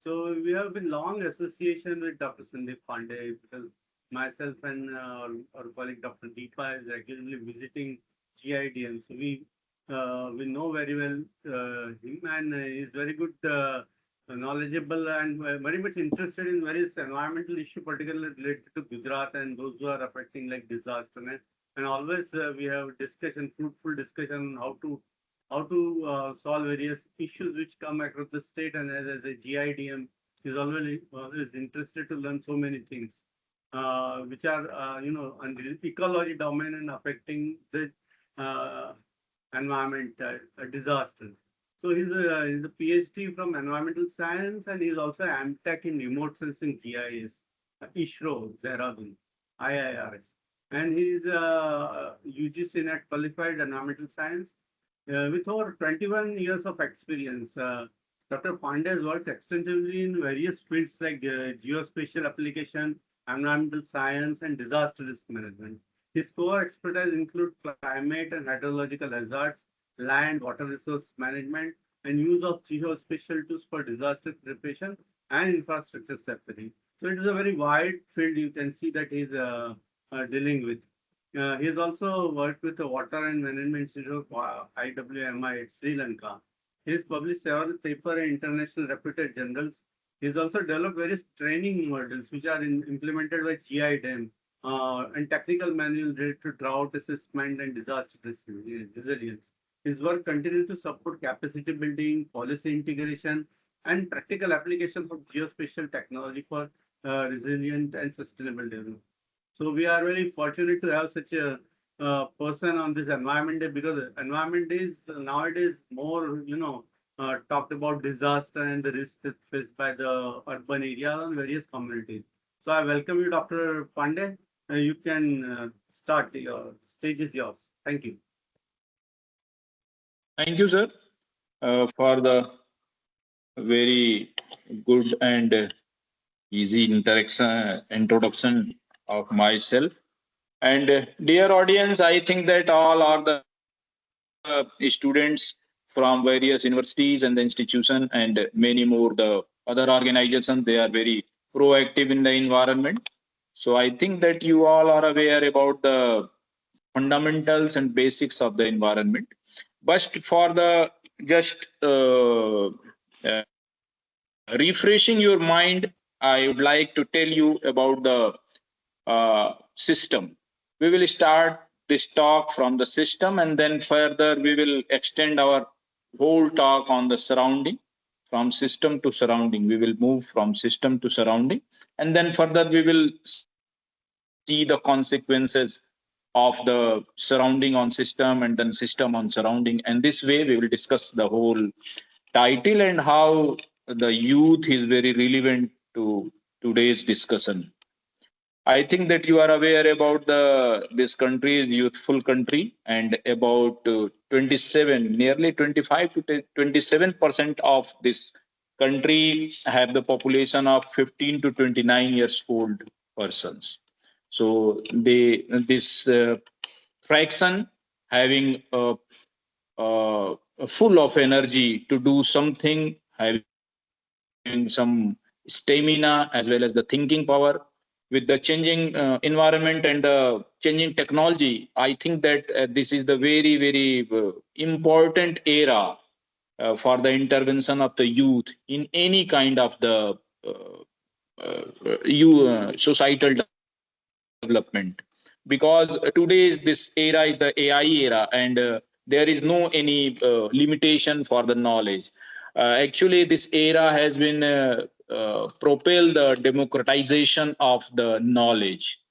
So we have been long association with Dr. Sandeep Pandey because myself and our colleague Dr. Deepa is regularly visiting GIDM. So we know very well him, and he's very good, knowledgeable, and very much interested in various environmental issue, particularly related to Gujarat and those who are affecting like disaster. And always we have discussion, fruitful discussion on how to solve various issues which come across the state. And as a GIDM, is always interested to learn so many things, which are on the ecology domain and affecting the uh, environment disasters. So he's a PhD from environmental science, and he's also AmTech in remote sensing GIS, ISRO, Dehradun, IIRS. And he's UGC net qualified environmental science with over 21 years of experience. Dr. Pandey has worked extensively in various fields like geospatial application, environmental science, and disaster risk management. His core expertise include climate and hydrological hazards, land, water resource management, and use of geospatial tools for disaster preparation and infrastructure safety. So it is a very wide field you can see that he's dealing with. He has also worked with the Water and Management Institute of IWMI at Sri Lanka. He has published several papers in international reputed journals. He has also developed various training models which are implemented by GIDM and technical manual related to drought assessment and disaster resilience. His work continues to support capacity building, policy integration, and practical applications of geospatial technology for resilient and sustainable development. So we are very fortunate to have such a person on this Environment Day, because Environment Day is nowadays more, talked about disaster and the risks that faced by the urban areas and various communities. So I welcome you, Dr. Pandey. You can start. Your stage is yours. Thank you. Thank you, sir, for the very good and easy introduction of myself. And dear audience, I think that all are the students from various universities and the institution and many more the other organizations. They are very proactive in the environment. So I think that you all are aware about the fundamentals and basics of the environment. But for the just refreshing your mind, I would like to tell you about the system. We will start this talk from the system, and then further we will extend our whole talk on the surrounding. From system to surrounding, we will move from system to surrounding, and then further we will see the consequences of the surrounding on system and then system on surrounding. And this way we will discuss the whole title and how the youth is very relevant to today's discussion. I think that you are aware about this country is youthful country, and about 27, nearly 25 to 27% of this country have the population of 15 to 29 years old persons. So this fraction having full of energy to do something, having some stamina as well as the thinking power. With the changing environment and changing technology, I think that this is the very important era for the intervention of the youth in any kind of the societal development, because today's this era is the AI era, and there is no any limitation for the knowledge. Actually, this era has been propel the democratization of the knowledge.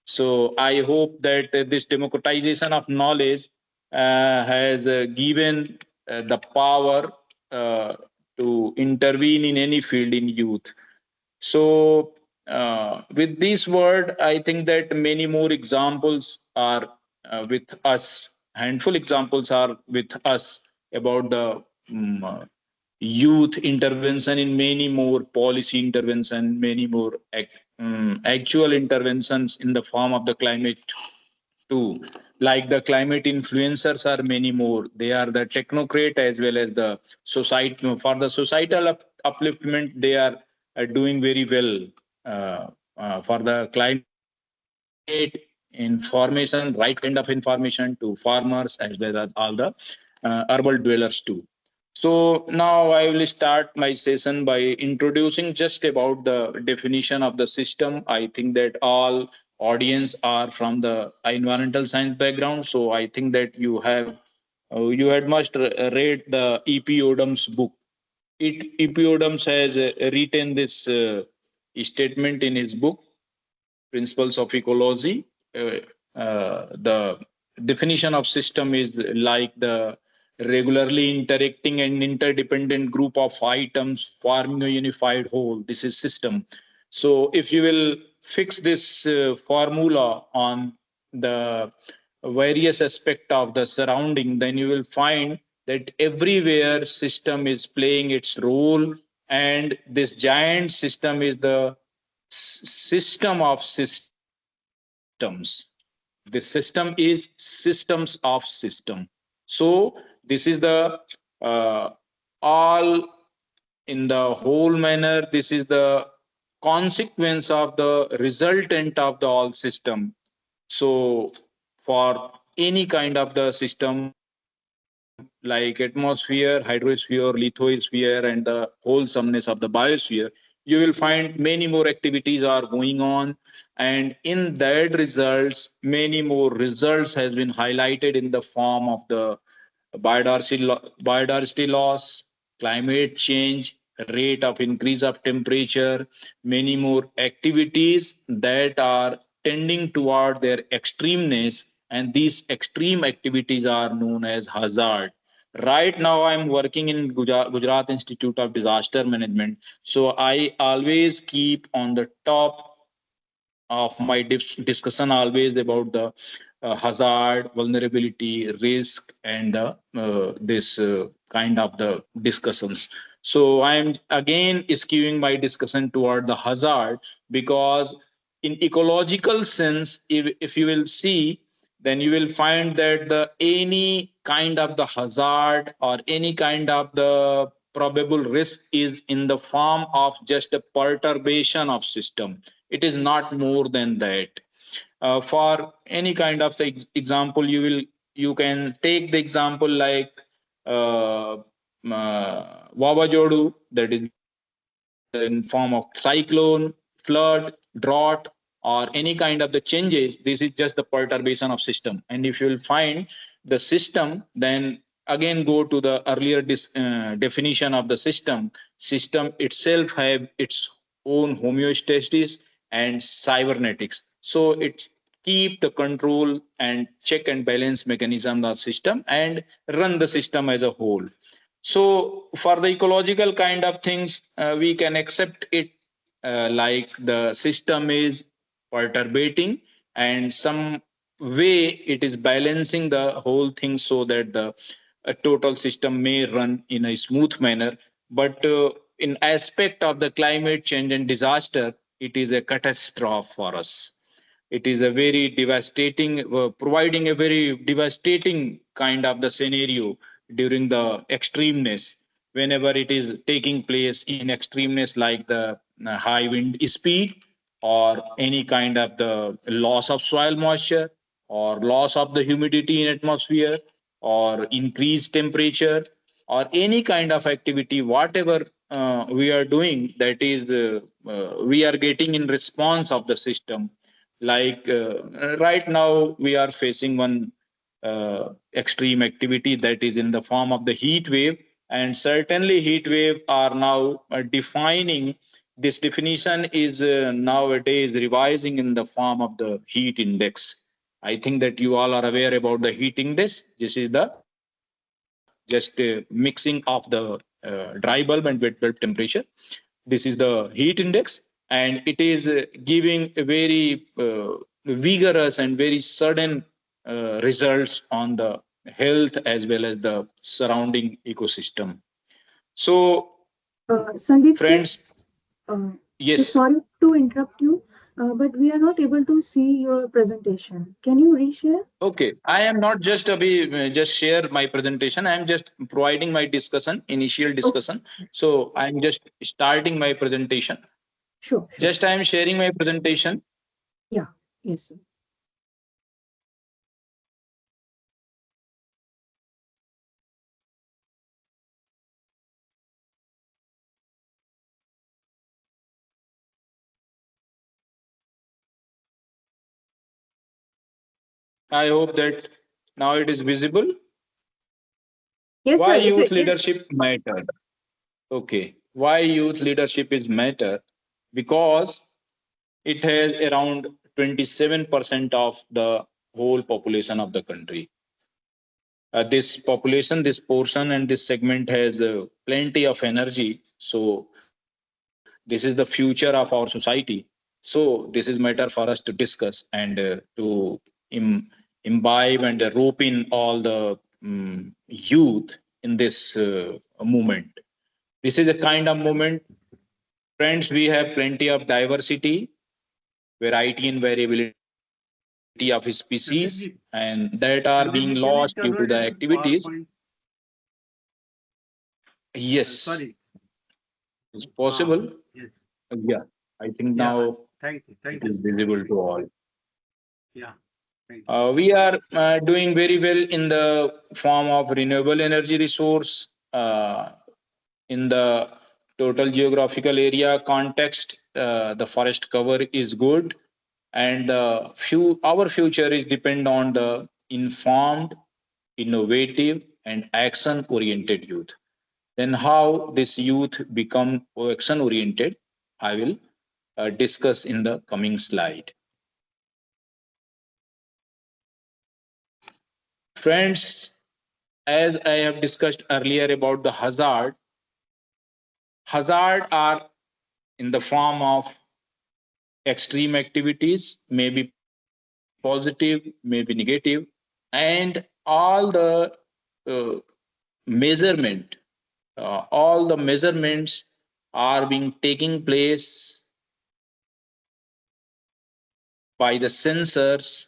So I hope that this democratization of knowledge has given the power uh, to intervene in any field in youth. So with this word, I think that many more examples are with us. Handful examples are with us about the youth intervention in many more policy intervention, many more actual interventions in the form of the climate too. Like the climate influencers are many more. They are the technocrat as well as the society for the societal upliftment they are doing very well for the climate information, right kind of information to farmers as well as all the urban dwellers too. So now I will start my session by introducing just about the definition of the system. I think that all audience are from the environmental science background, so I think that you had must read the E.P. Odum's book. E.P. Odums has written this statement in his book Principles of Ecology. The definition of system is like the regularly interacting and interdependent group of items forming a unified whole. This is system. So if you will fix this formula on the various aspect of the surrounding, then you will find that everywhere system is playing its role, and this giant system is the system of systems. The system is systems of system. So this is the all in the whole manner. This is the consequence of the resultant of the all system. So for any kind of the system like atmosphere, hydrosphere, lithosphere, and the wholesomeness of the biosphere, you will find many more activities are going on, and in that results many more results has been highlighted in the form of the biodiversity loss, climate change, rate of increase of temperature, many more activities that are tending toward their extremeness, and these extreme activities are known as hazard. Right now, I'm working in Gujarat Institute of Disaster Management, so I always keep on the top of my discussion always about the hazard, vulnerability, risk, and the this kind of the discussions. So I am again skewing my discussion toward the hazard, because in ecological sense, if you will see, then you will find that the any kind of the hazard or any kind of the probable risk is in the form of just a perturbation of system. It is not more than that. For any kind of the example, you can take the example like Wabajodu, that is in form of cyclone, flood, drought, or any kind of the changes. This is just the perturbation of system. And if you will find the system, then again go to the earlier definition of the system. System itself have its own homeostasis and cybernetics. So it keep the control and check and balance mechanism of the system and run the system as a whole. So for the ecological kind of things, we can accept it like the system is perturbating, and some way it is balancing the whole thing so that the total system may run in a smooth manner. But in aspect of the climate change and disaster, it is a catastrophe for us. It is a very devastating, providing a very devastating kind of the scenario during the extremeness, whenever it is taking place in extremeness like the high wind speed, or any kind of the loss of soil moisture, or loss of the humidity in atmosphere, or increased temperature, or any kind of activity, whatever we are doing, that is we are getting in response of the system. Like right now we are facing one extreme activity, that is in the form of the heat wave, and certainly heat wave are now defining. This definition is nowadays revising in the form of the heat index. I think that you all are aware about the heat index. This is the just mixing of the dry bulb and wet bulb temperature. This is the heat index, and it is giving a very vigorous and very sudden results on the health as well as the surrounding ecosystem. So Sandeep sir, friends, so yes. sorry to interrupt you. but we are not able to see your presentation. Can you reshare? Okay, I am not just just share my presentation. I am just providing my discussion, initial Okay. discussion. So I am just starting my presentation. Sure, sure. Just I am sharing my presentation. Yeah. Yes, sir. I hope that now it is visible. Yes, Why sir. youth Yes. leadership matter? Okay, why youth leadership is matter? Because it has around 27% of the whole population of the country. This population, this portion, and this segment has plenty of energy. So this is the future of our society. So this is matter for us to discuss and to Im- imbibe and rope in all the youth in this movement. This is a kind of movement. Friends, we have plenty of diversity, variety and variability of species, and that are being lost due to the Sandeep, can you activities. convert it to PowerPoint? Yes, Sorry. it's possible. Yes. Yeah, I think Yeah. now Thank you. it Thank you is so much. visible to all. Yeah. Thank you. We are doing very well in the form of renewable energy resource. In the total geographical area context, the forest cover is good, and our future is depend on the informed, innovative, and action-oriented youth. Then how this youth become action-oriented, I will discuss in the coming slide. Friends, as I have discussed earlier about the hazard are in the form of extreme activities, may be positive, may be negative, and all the uh, measurement, all the measurements are being taking place by the sensors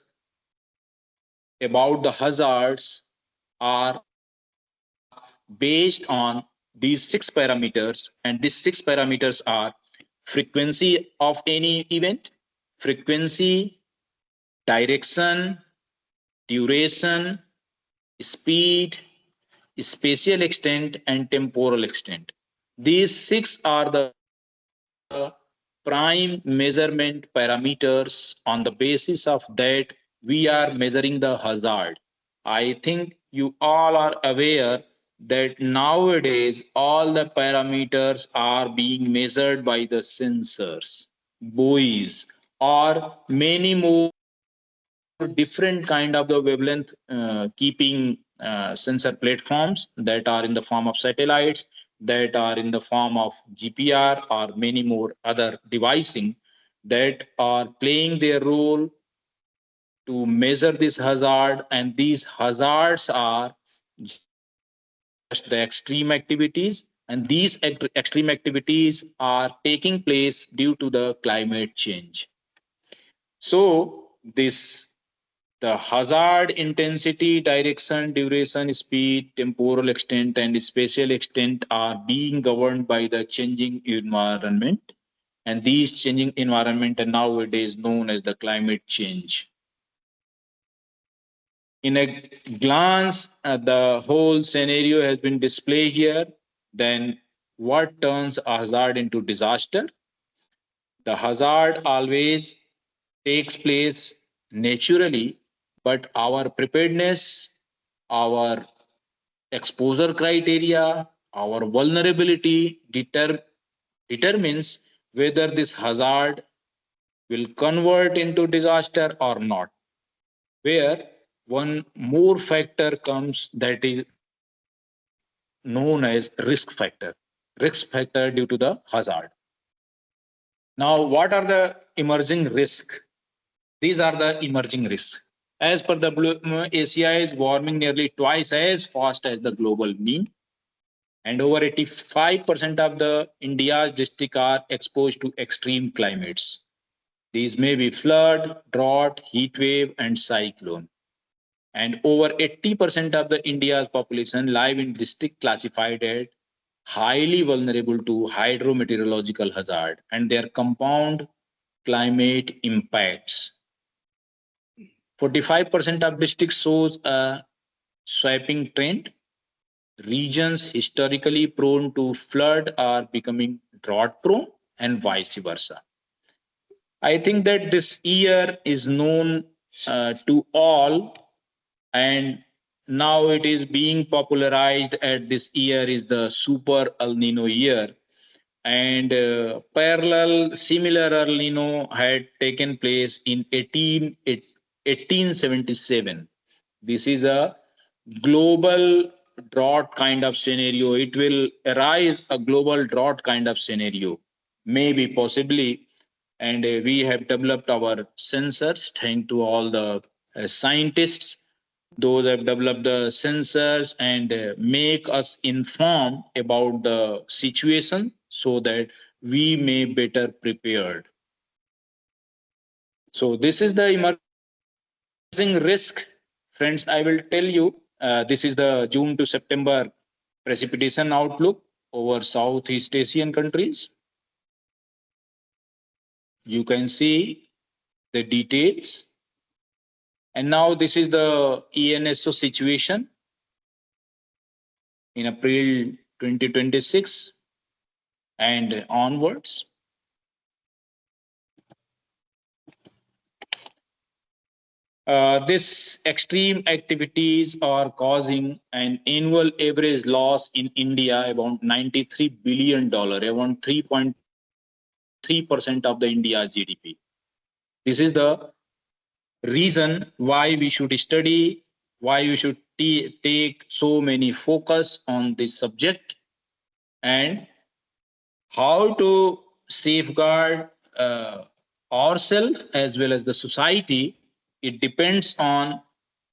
about the hazards are based on these six parameters, and these six parameters are frequency of any event, frequency, direction, duration, speed, spatial extent, and temporal extent. These six are the prime measurement parameters. On the basis of that, we are measuring the hazard. I think you all are aware that nowadays all the parameters are being measured by the sensors, buoys, or many more different kind of the wavelength keeping sensor platforms that are in the form of satellites, that are in the form of GPR, or many more other devising that are playing their role to measure this hazard. And these hazards are just the extreme activities, and these extreme activities are taking place due to the climate change. So this the hazard intensity, direction, duration, speed, temporal extent, and spatial extent are being governed by the changing environment. And these changing environment are nowadays known as the climate change. In a glance, the whole scenario has been displayed here. Then what turns a hazard into disaster? The hazard always takes place naturally, but our preparedness, our exposure criteria, our vulnerability determines whether this hazard will convert into disaster or not. Where one more factor comes, that is known as risk factor due to the hazard. Now, what are the emerging risks? These are the emerging risks. As per the ACI is warming nearly twice as fast as the global mean, and over 85% of the India's districts are exposed to extreme climates. These may be flood, drought, heat wave, and cyclone. And over 80% of the India's population live in district classified as highly vulnerable to hydrometeorological hazard and their compound climate impacts. 45% of districts shows a sweeping trend. Regions historically prone to flood are becoming drought prone and vice versa. I think that this year is known to all, and now it is being popularized at this year is the super El Nino year. And parallel similar El Nino had taken place in 1877. This is a global drought kind of scenario. It will arise a global drought kind of scenario, maybe possibly. And we have developed our sensors thanks to all the scientists. Those have developed the sensors and make us inform about the situation so that we may better prepared. So this is the emerging risk, friends. I will tell you. This is the June to September precipitation outlook over Southeast Asian countries. You can see the details. And now this is the ENSO situation in April 2026 and onwards. This extreme activities are causing an annual average loss in India about $93 billion, around 3.3% of the India GDP. This is the reason why we should study, why we should take so many focus on this subject, and how to safeguard ourselves as well as the society. It depends on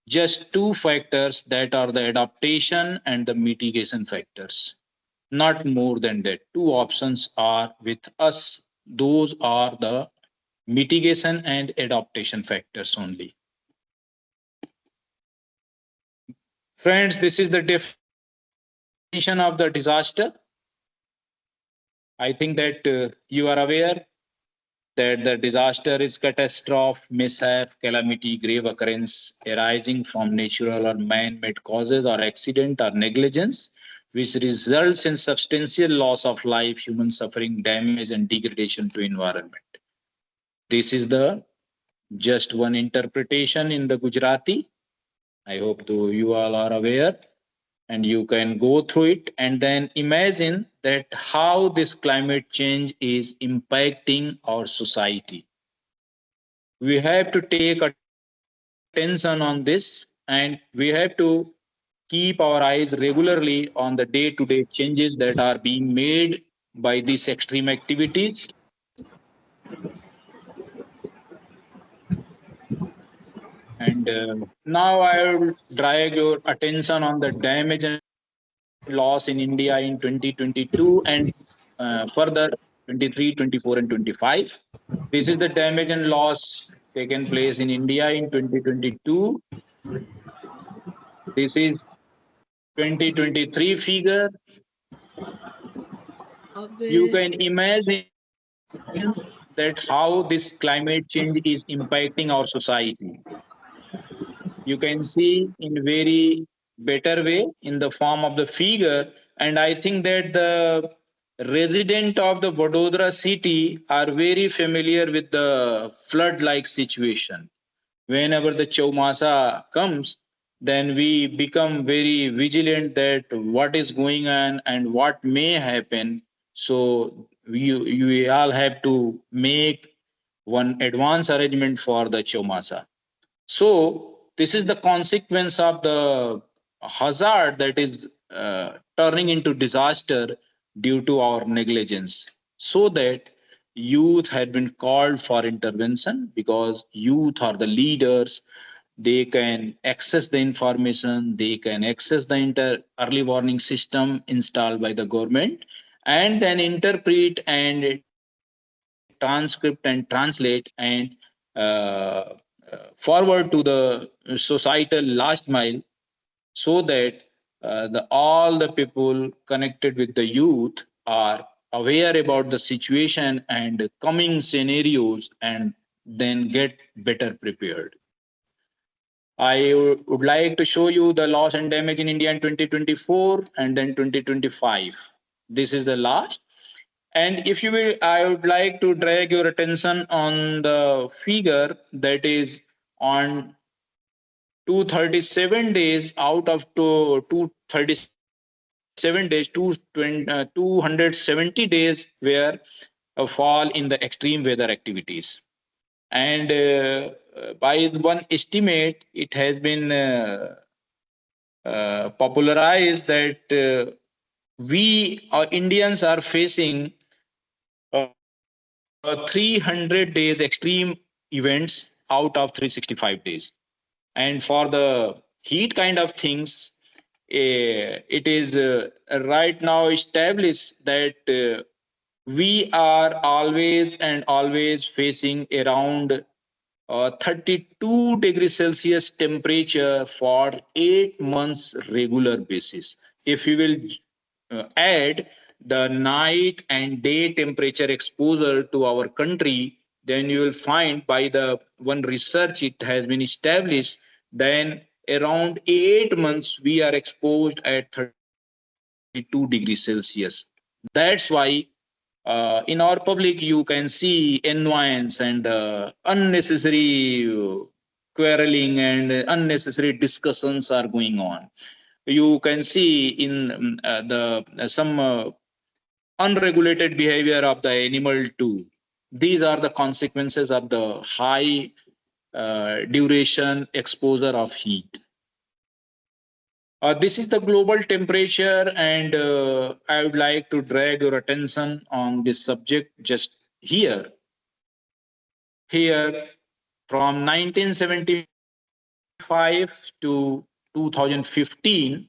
just two factors, that are the adaptation and the mitigation factors, not more than that. Two options are with us, those are the mitigation and adaptation factors only. Friends, this is the definition of the disaster. I think that you are aware that the disaster is catastrophe, mishap, calamity, grave occurrence arising from natural or man-made causes or accident or negligence, which results in substantial loss of life, human suffering, damage, and degradation to environment. This is the just one interpretation in the Gujarati. I hope you all are aware, and you can go through it and then imagine that how this climate change is impacting our society. We have to take attention on this, and we have to keep our eyes regularly on the day-to-day changes that are being made by these extreme activities. And now I will drag your attention on the damage and loss in India in 2022 and further 23, 24, and 25. This is the damage and loss taken place in India in 2022. This is 2023 figure. You can imagine that how this climate change is impacting our society. You can see in very better way in the form of the figure, and I think that the resident of the Vadodara city are very familiar with the flood like situation. Whenever the Chaumasa comes, then we become very vigilant that what is going on and what may happen. So we all have to make one advance arrangement for the Chaumasa. So this is the consequence of the hazard that is turning into disaster due to our negligence. So that youth had been called for intervention, because youth are the leaders. They can access the information, they can access the early warning system installed by the government, and then interpret and transcript and translate and forward to the societal last mile, so that all the people connected with the youth are aware about the situation and coming scenarios, and then get better prepared. Would like to show you the loss and damage in India in 2024 and then 2025. This is the last. And if you will, I would like to drag your attention on the figure that is on 237 days out of 237 days, 270 days were a fall in the extreme weather activities. And by one estimate, it has been popularized that we Indians are facing 300 days extreme events out of 365 days. And for the heat kind of things, it is right now established that we are always and always facing around 32 degrees Celsius temperature for 8 months regular basis. If you will add the night and day temperature exposure to our country, then you will find by the one research it has been established, then around 8 months we are exposed at 32 degrees Celsius. That's why in our public you can see annoyance and unnecessary quarreling and unnecessary discussions are going on. You can see in the some unregulated behavior of the animal too. These are the consequences of the high duration exposure of heat. This is the global temperature, and I would like to drag your attention on this subject just here. Here, from 1975 to 2015,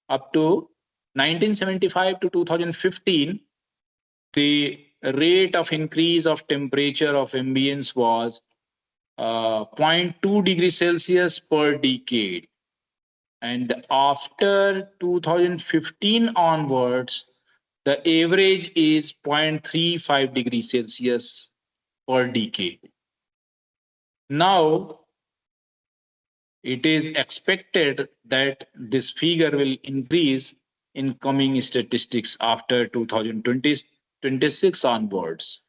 up to 1975 to 2015, the rate of increase of temperature of ambience was 0.2 degrees Celsius per decade. And after 2015 onwards, the average is 0.35 degrees Celsius per decade. Now, it is expected that this figure will increase in coming statistics after 2026 onwards.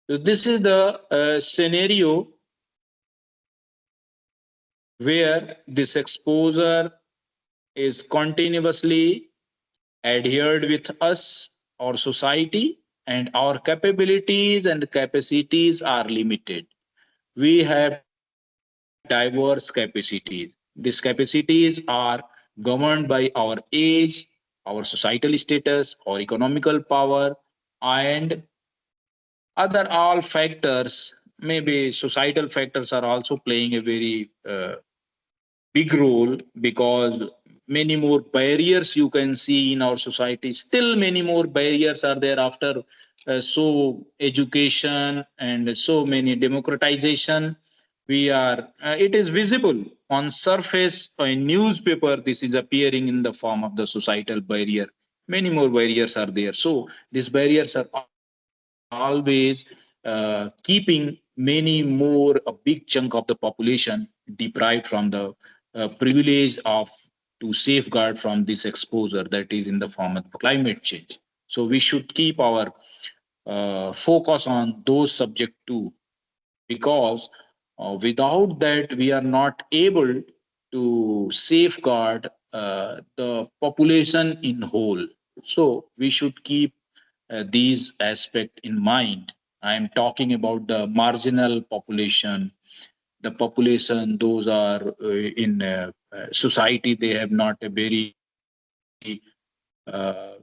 So this is the scenario where this exposure is continuously adhered with us, our society, and our capabilities and capacities are limited. We have diverse capacities. These capacities are governed by our age, our societal status, our economical power, and other all factors. Maybe societal factors are also playing a very big role, because many more barriers you can see in our society. Still many more barriers are there after so education and so many democratization. We are it is visible on surface in newspaper, this is appearing in the form of the societal barrier. Many more barriers are there, so these barriers are always keeping many more, a big chunk of the population deprived from the privilege of to safeguard from this exposure that is in the form of climate change. So we should keep our focus on those subject too, because without that we are not able to safeguard the population in whole. So we should keep these aspect in mind. I am talking about the marginal population, the population those are in society, they have not a very uh,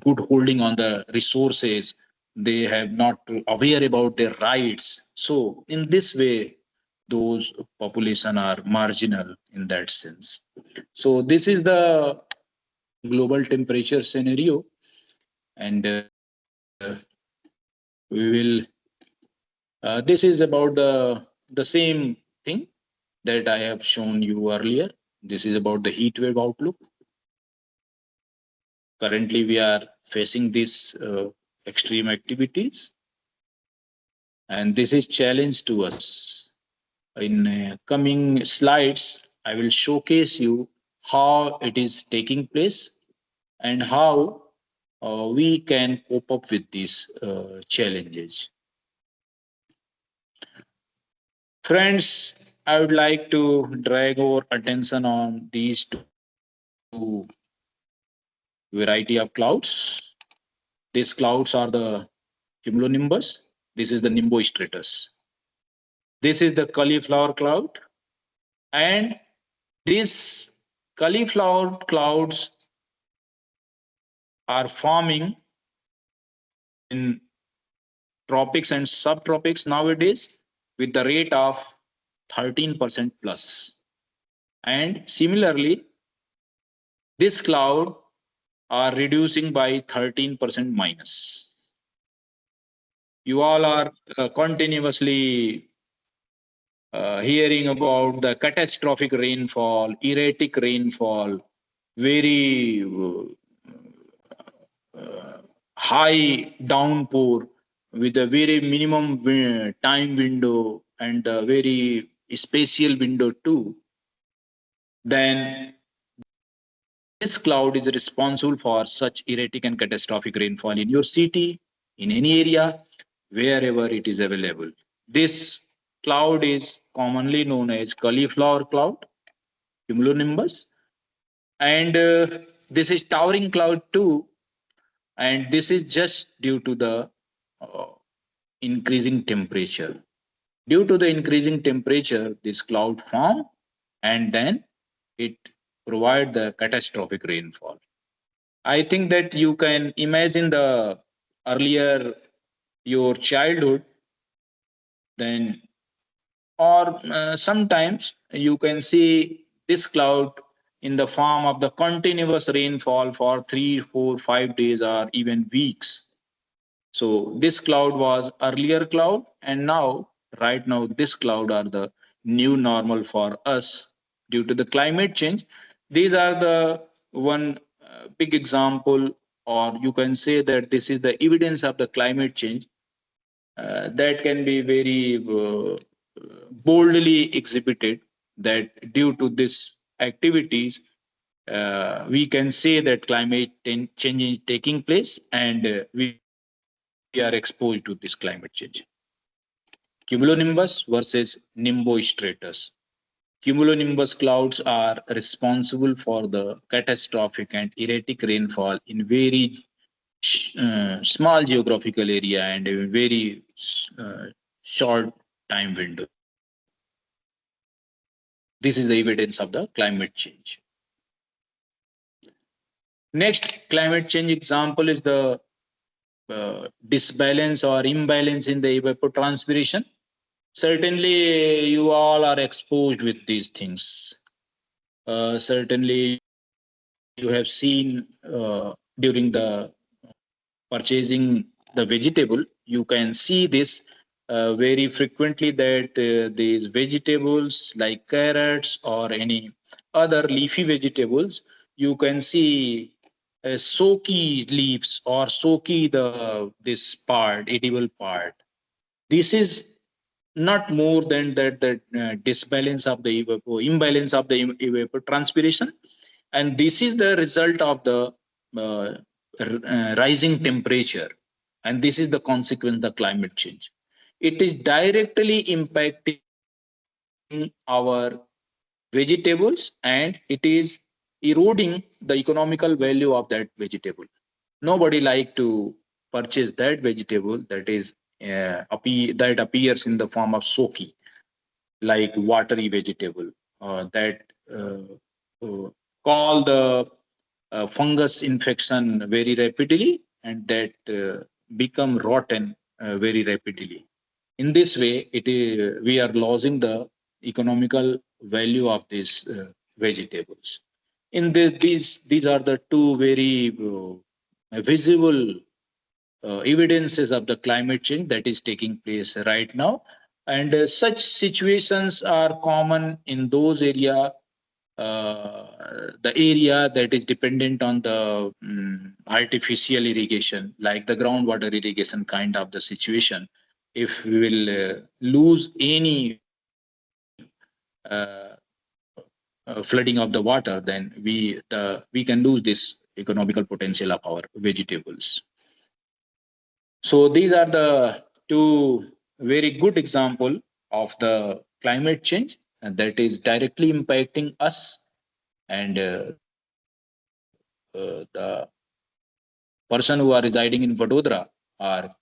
good holding on the resources, they have not aware about their rights. So in this way those population are marginal in that sense. So this is the global temperature scenario, and we will. This is about the same thing that I have shown you earlier. This is about the heat wave outlook. Currently, we are facing these extreme activities, and this is challenge to us. In coming slides, I will showcase you how it is taking place and how we can cope up with these challenges. Friends, I would like to drag our attention on these two variety of clouds. These clouds are the cumulonimbus. This is the nimbostratus. This is the cauliflower cloud. And these cauliflower clouds are forming in tropics and subtropics nowadays with the rate of 13% plus. And similarly, this cloud are reducing by 13% minus. You all are continuously hearing about the catastrophic rainfall, erratic rainfall, very high downpour with a very minimum time window and a very spatial window too, then this cloud is responsible for such erratic and catastrophic rainfall in your city, in any area, wherever it is available. This cloud is commonly known as cauliflower cloud, cumulonimbus, and this is towering cloud too, and this is just due to the uh, increasing temperature. Due to the increasing temperature, this cloud form and then it provide the catastrophic rainfall. I think that you can imagine the earlier your childhood, then or sometimes you can see this cloud in the form of the continuous rainfall for 3, 4, 5 days or even weeks. So this cloud was earlier cloud, and now right now this cloud are the new normal for us due to the climate change. These are the one big example, or you can say that this is the evidence of the climate change that can be very boldly exhibited. That due to this activities, we can say that change is taking place, and we are exposed to this climate change. Cumulonimbus versus nimbostratus. Cumulonimbus clouds are responsible for the catastrophic and erratic rainfall in very small geographical area and a very short time window. This is the evidence of the climate change. Next climate change example is the disbalance or imbalance in the evapotranspiration. Certainly, you all are exposed with these things. Certainly, you have seen during the purchasing the vegetable, you can see this very frequently that these vegetables like carrots or any other leafy vegetables, you can see soaky leaves or soaky the this part, edible part. This is not more than that disbalance of the imbalance of the evapotranspiration, and this is the result of the uh, rising temperature, and this is the consequence of the climate change. It is directly impacting our vegetables, and it is eroding the economical value of that vegetable. Nobody like to purchase that vegetable that is that appears in the form of soaky, like watery vegetable that call the fungus infection very rapidly, and that become rotten very rapidly. In this way, it is we are losing the economical value of these vegetables. In these are the two very visible evidences of the climate change that is taking place right now. And such situations are common in those the area that is dependent on the artificial irrigation, like the groundwater irrigation kind of the situation. If we will lose any uh, flooding of the water, then we can lose this economical potential of our vegetables. So these are the two very good example of the climate change, and that is directly impacting us, and the person who are residing in Vadodara are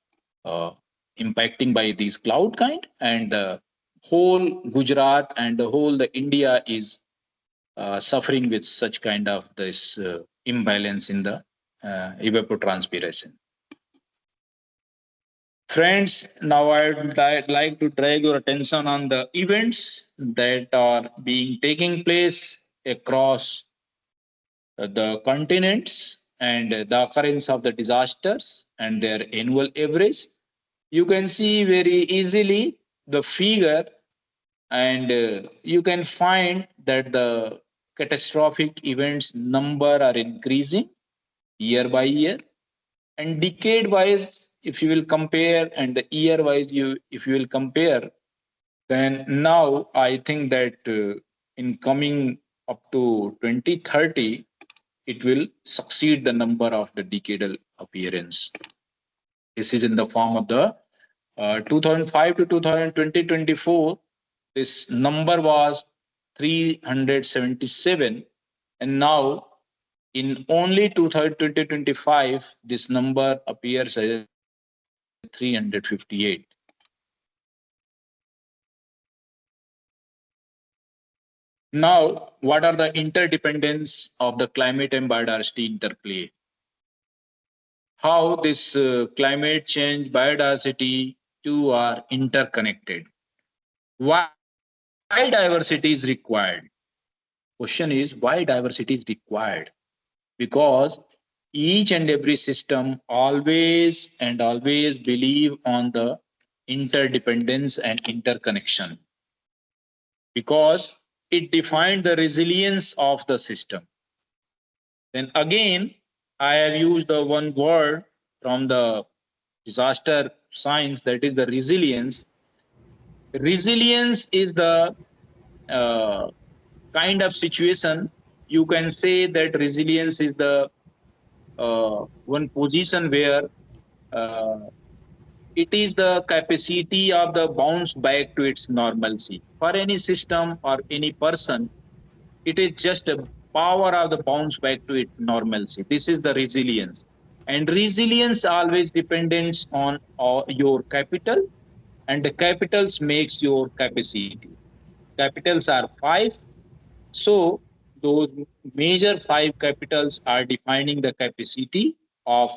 uh, impacting by these cloud kind, and the whole Gujarat and the whole the India is suffering with such kind of this imbalance in the evapotranspiration. Friends, now I'd like to drag your attention on the events that are being taking place across the continents, and the occurrence of the disasters and their annual average. You can see very easily the figure, and you can find that the catastrophic events number are increasing year by year, and decade wise if you will compare, and the year wise you if you will compare, then now I think that in coming up to 2030 it will succeed the number of the decadal appearance. This is in the form of the 2005 to 2024. This number was 377, and now in only 2025 this number appears as 358. Now, what are the interdependence of the climate and biodiversity interplay? How this climate change, biodiversity two are interconnected. Why diversity is required? Question is why diversity is required? Because each and every system always and always believe on the interdependence and interconnection, because it defined the resilience of the system. Then again, I have used the one word from the disaster science, that is the resilience. Resilience is the uh, kind of situation. You can say that resilience is the one position where uh, it is the capacity of the bounce back to its normalcy. For any system or any person, it is just a power of the bounce back to its normalcy. This is the resilience. And resilience always depends on your capital, and the capitals makes your capacity. Capitals are five, so those major five capitals are defining the capacity of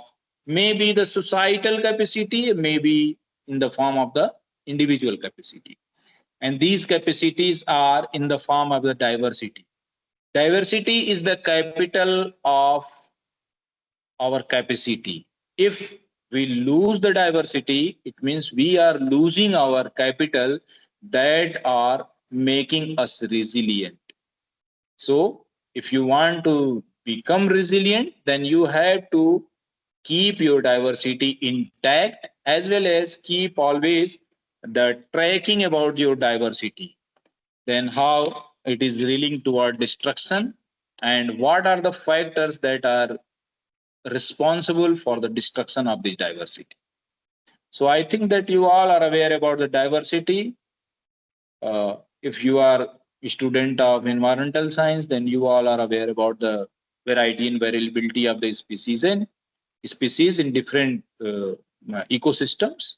maybe the societal capacity, maybe in the form of the individual capacity. And these capacities are in the form of the diversity. Diversity is the capital of our capacity. If we lose the diversity, it means we are losing our capital that are making us resilient. So, if you want to become resilient, then you have to keep your diversity intact, as well as keep always the tracking about your diversity. Then how it is reeling toward destruction, and what are the factors that are responsible for the destruction of this diversity. So I think that you all are aware about the diversity. If you are a student of environmental science, then you all are aware about the variety and variability of the species in different ecosystems.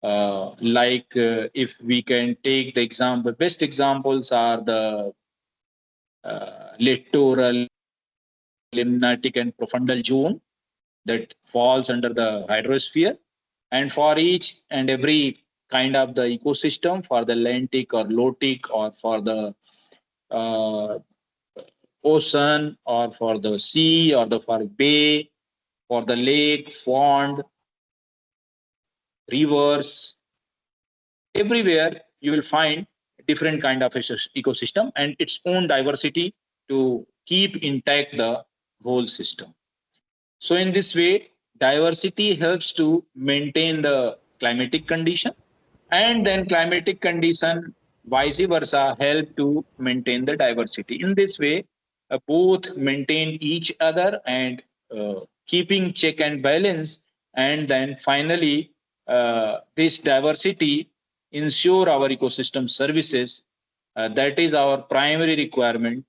If we can take the example, best examples are the littoral, limnatic, and profundal zone that falls under the hydrosphere. And for each and every kind of the ecosystem, for the lentic or lotic, or for the uh, ocean, or for the sea, or the for bay, for the lake, pond, rivers, everywhere you will find different kind of ecosystem and its own diversity to keep intact the whole system. So in this way, diversity helps to maintain the climatic condition, and then climatic condition vice versa help to maintain the diversity. In this way, both maintain each other and keeping check and balance, and then finally this diversity ensure our ecosystem services. That is our primary requirement.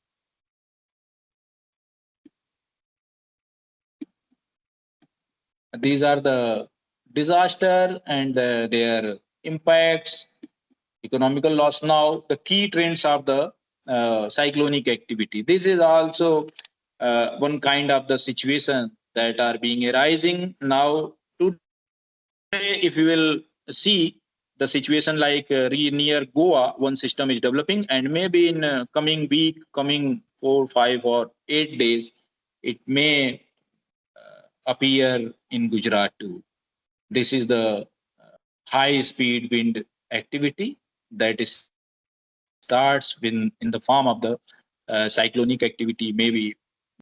These are the disaster and their impacts, economical loss. Now, the key trends of the cyclonic activity. This is also one kind of the situation that are being arising now. Today, if you will see the situation like near Goa, one system is developing, and maybe in coming week, coming 4, 5, or 8 days, it may appear in Gujarat too. This is the high speed wind activity that is starts in the form of the cyclonic activity, maybe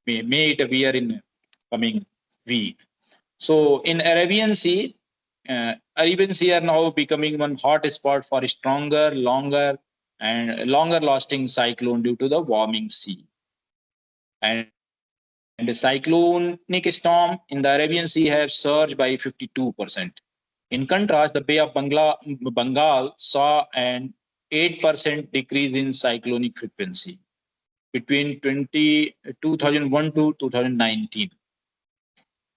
may it appear in coming week. So in Arabian Sea are now becoming one hot spot for stronger, longer lasting cyclone due to the warming sea. And the cyclonic storm in the Arabian Sea have surged by 52%. In contrast, the Bay of Bengal saw an 8% decrease in cyclonic frequency between 2001 to 2019.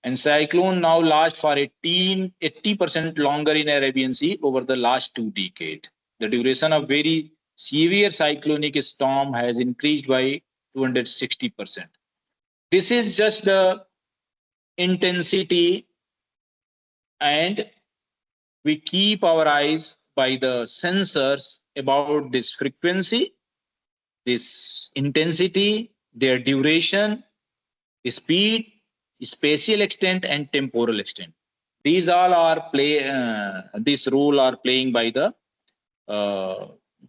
And cyclone now lasts for 80% longer in Arabian Sea over the last 2 decades. The duration of very severe cyclonic storm has increased by 260%. This is just the intensity, and we keep our eyes by the sensors about this frequency, this intensity, their duration, speed, spatial extent, and temporal extent. These all are this role are playing by the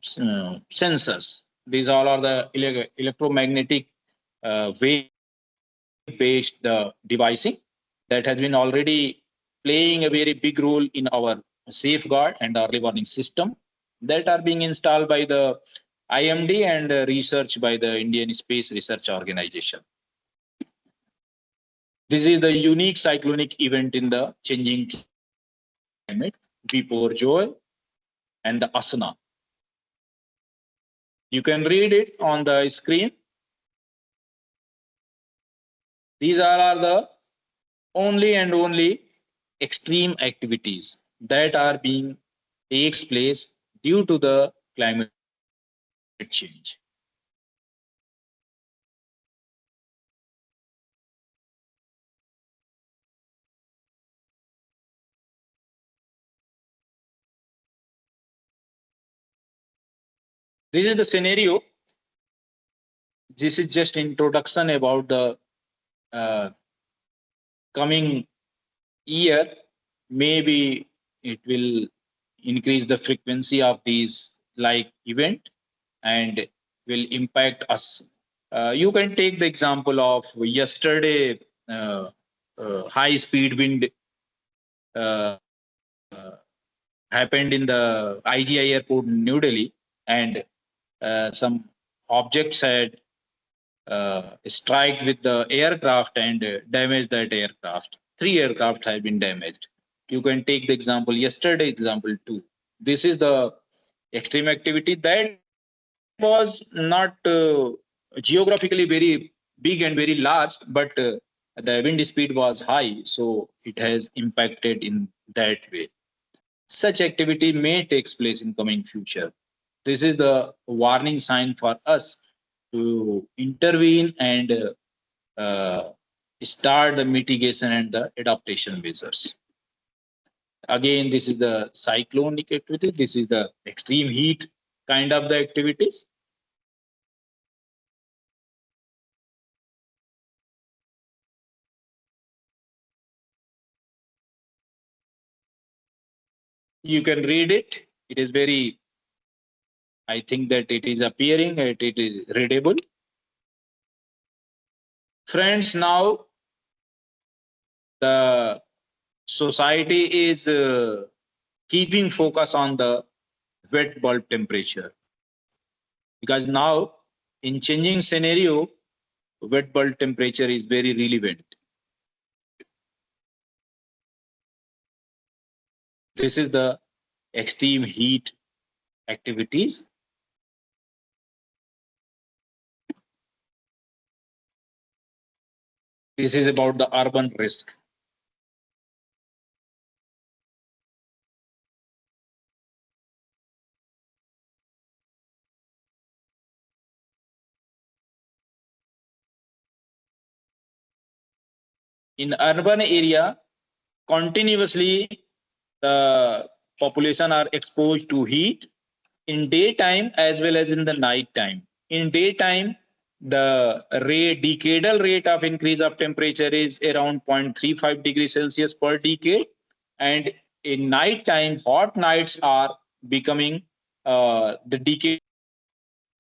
sensors. These all are the electromagnetic wave based devising that has been already playing a very big role in our safeguard and early warning system that are being installed by the IMD and research by the Indian Space Research Organization. This is the unique cyclonic event in the changing climate, Biporjoy and the Asana. You can read it on the screen. These are the only and only extreme activities that are being takes place due to the climate change. This is the scenario. This is just introduction about the coming year. Maybe it will increase the frequency of these like event and will impact us. You can take the example of yesterday high speed wind uh, happened in the IGI airport in New Delhi, and some objects had strike with the aircraft and damaged that aircraft. 3 aircraft have been damaged. You can take the example yesterday, example 2. This is the extreme activity that was not geographically very big and very large, but the wind speed was high, so it has impacted in that way. Such activity may take place in coming future. This is the warning sign for us to intervene and uh, start the mitigation and the adaptation measures. Again, this is the cyclonic activity. This is the extreme heat kind of the activities. You can read it. It is very, I think that it is appearing, it is readable. Friends, now the society is keeping focus on the wet bulb temperature, because now in changing scenario, wet bulb temperature is very relevant. This is the extreme heat activities. This is about the urban risk. In urban area, continuously the population are exposed to heat in daytime as well as in the night time. In daytime, the decadal rate of increase of temperature is around 0.35 degrees Celsius per decade, and in night time, hot nights are becoming the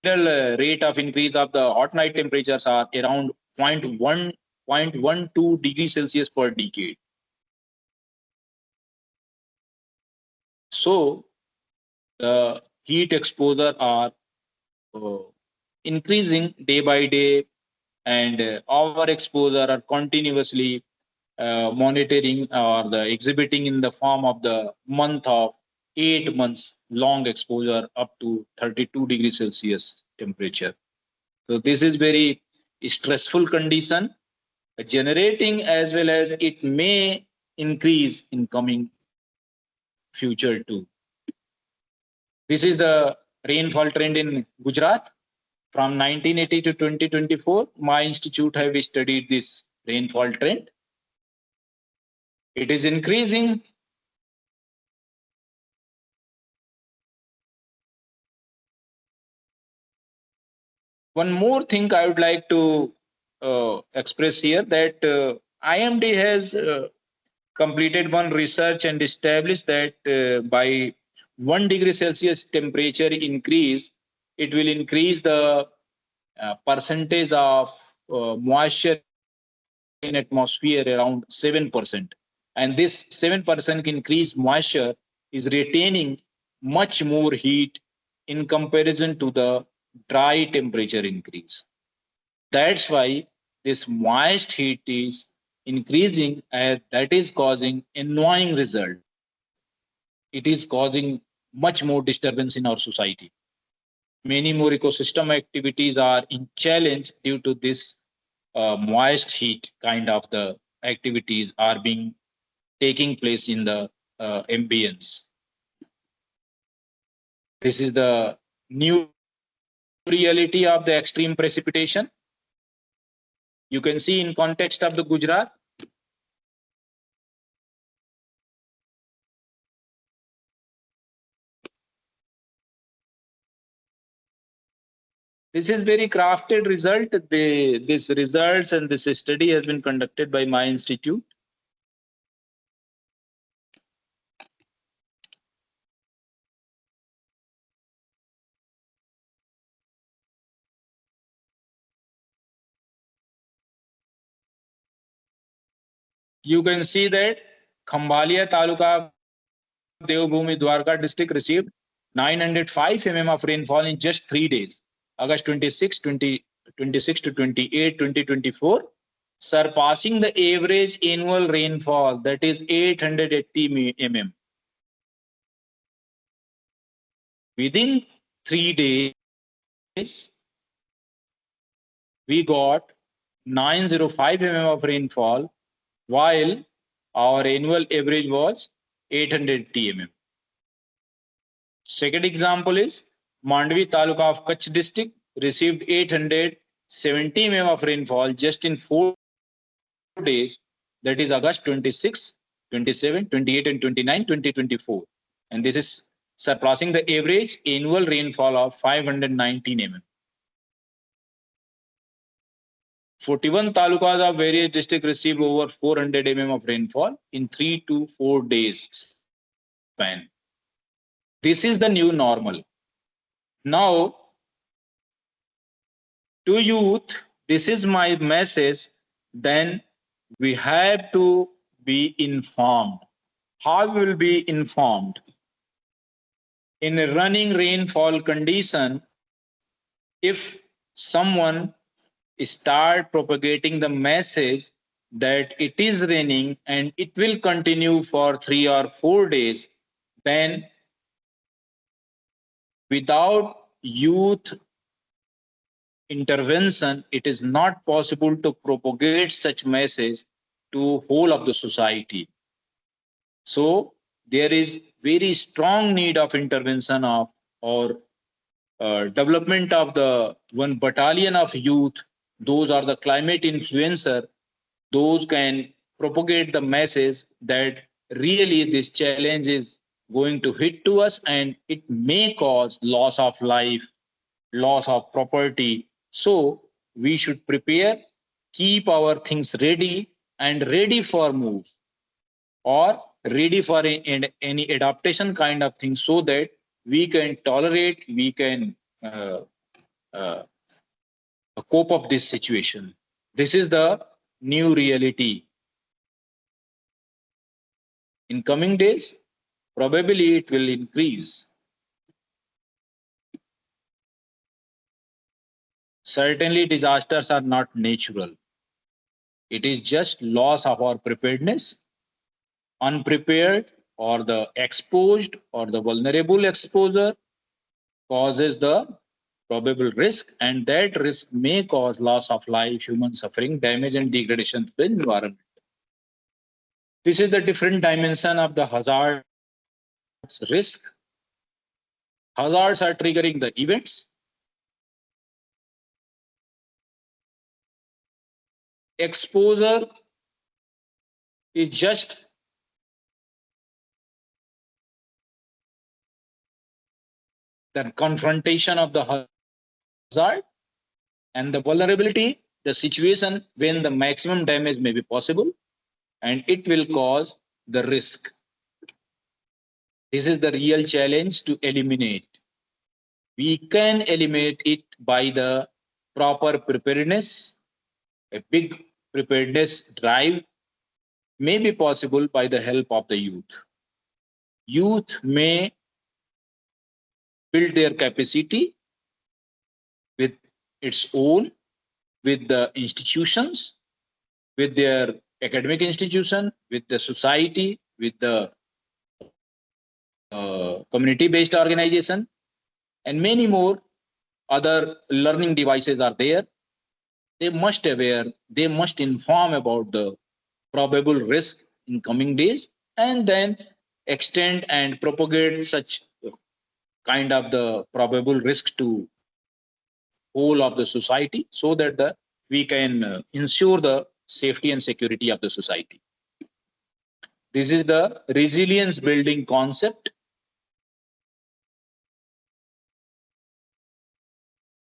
decadal rate of increase of the hot night temperatures are around 0.12 degrees Celsius per decade. So the heat exposure are uh, increasing day by day, and our exposure are continuously monitoring or the exhibiting in the form of the month of 8 months long exposure up to 32 degrees Celsius temperature. So this is very stressful condition, generating as well as it may increase in coming future too. This is the rainfall trend in Gujarat from 1980 to 2024. My institute have studied this rainfall trend. It is increasing. One more thing I would like to express here, that IMD has completed one research and established that by 1 degree Celsius temperature increase, it will increase the percentage of moisture in atmosphere around 7%. And this 7% increased moisture is retaining much more heat in comparison to the dry temperature increase. That's why this moist heat is increasing, and that is causing annoying result. It is causing much more disturbance in our society. Many more ecosystem activities are in challenge due to this moist heat kind of the activities are being taking place in the ambience. This is the new reality of the extreme precipitation. You can see in context of the Gujarat. This is very crafted result. This results and this study has been conducted by my institute. You can see that Khambalia Taluka, Devbhumi, Dwarka district received 905 mm of rainfall in just 3 days, August 26, 2026 to 28, 2024, surpassing the average annual rainfall, that is 880 mm. Within 3 days, we got 905 mm of rainfall, while our annual average was 880 mm. Second example is Mandvi Taluka of Kutch district received 870 mm of rainfall just in 4 days, that is August 26, 27, 28, and 29, 2024. And this is surpassing the average annual rainfall of 519 mm. 41 talukas of various districts received over 400 mm of rainfall in 3 to 4 days span. This is the new normal. Now, to youth, this is my message. Then we have to be informed. How we will be informed? In a running rainfall condition, if someone start propagating the message that it is raining and it will continue for 3 or 4 days, then without youth intervention, it is not possible to propagate such message to whole of the society. So there is very strong need of intervention of or development of the one battalion of youth. Those are the climate influencer. Those can propagate the message that really this challenge is going to hit to us and it may cause loss of life, loss of property. So we should prepare, keep our things ready and ready for move, or ready for any adaptation kind of thing, so that we can tolerate, we can uh, uh, cope up this situation. This is the new reality. In coming days, probably it will increase. Certainly, disasters are not natural. It is just loss of our preparedness. Unprepared or the exposed or the vulnerable exposure causes the probable risk, and that risk may cause loss of life, human suffering, damage, and degradation to the environment. This is the different dimension of the hazards risk. Hazards are triggering the events. Exposure is just the confrontation of the hazard, and the vulnerability, the situation when the maximum damage may be possible and it will cause the risk. This is the real challenge to eliminate. We can eliminate it by the proper preparedness. A big preparedness drive may be possible by the help of the youth. Youth may build their capacity with its own, with the institutions, with their academic institution, with the society, with the community-based organization, and many more other learning devices are there. They must aware, they must inform about the probable risk in coming days, and then extend and propagate such kind of the probable risk to whole of the society, so that the we can ensure the safety and security of the society. This is the resilience building concept.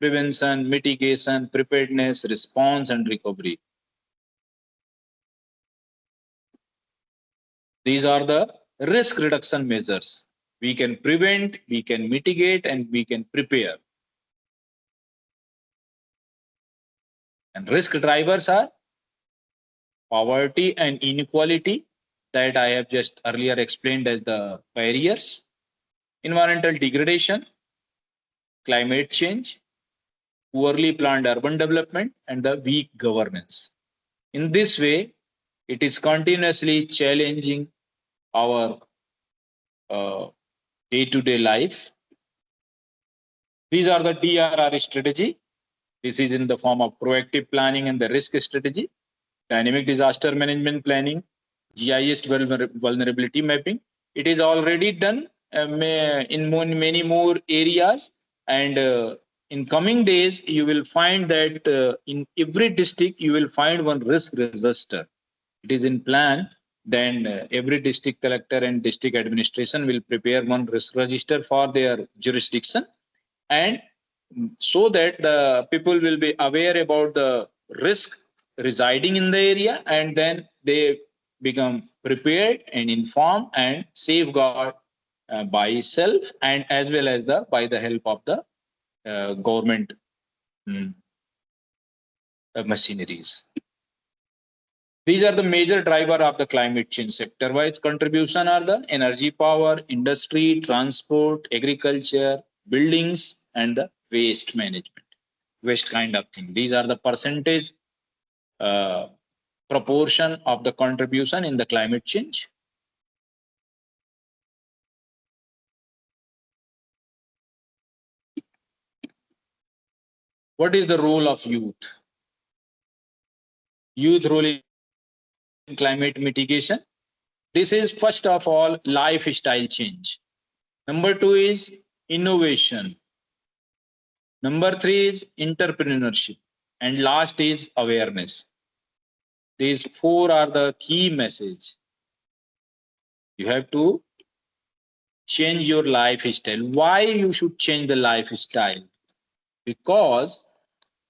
Prevention, mitigation, preparedness, response, and recovery. These are the risk reduction measures. We can prevent, we can mitigate, and we can prepare. And risk drivers are poverty and inequality, that I have just earlier explained as the barriers, environmental degradation, climate change, poorly planned urban development, and the weak governance. In this way, it is continuously challenging our day-to-day life. These are the DRR strategy. This is in the form of proactive planning and the risk strategy, dynamic disaster management planning, GIS vulnerability mapping. It is already done in many more areas, and in coming days you will find that in every district you will find one risk register. It is in plan. Then every district collector and district administration will prepare one risk register for their jurisdiction, and so that the people will be aware about the risk residing in the area, and then they become prepared and informed and safeguard by self and as well as by the help of the government mm, machineries. These are the major driver of the climate change. Sector-wise contribution are the energy, power, industry, transport, agriculture, buildings, and the waste management, waste kind of thing. These are the percentage uh, proportion of the contribution in the climate change. What is the role of youth? Youth role in climate mitigation. This is first of all lifestyle change. Number two is innovation. Number three is entrepreneurship. And last is awareness. These four are the key message. You have to change your lifestyle. Why you should change the lifestyle? Because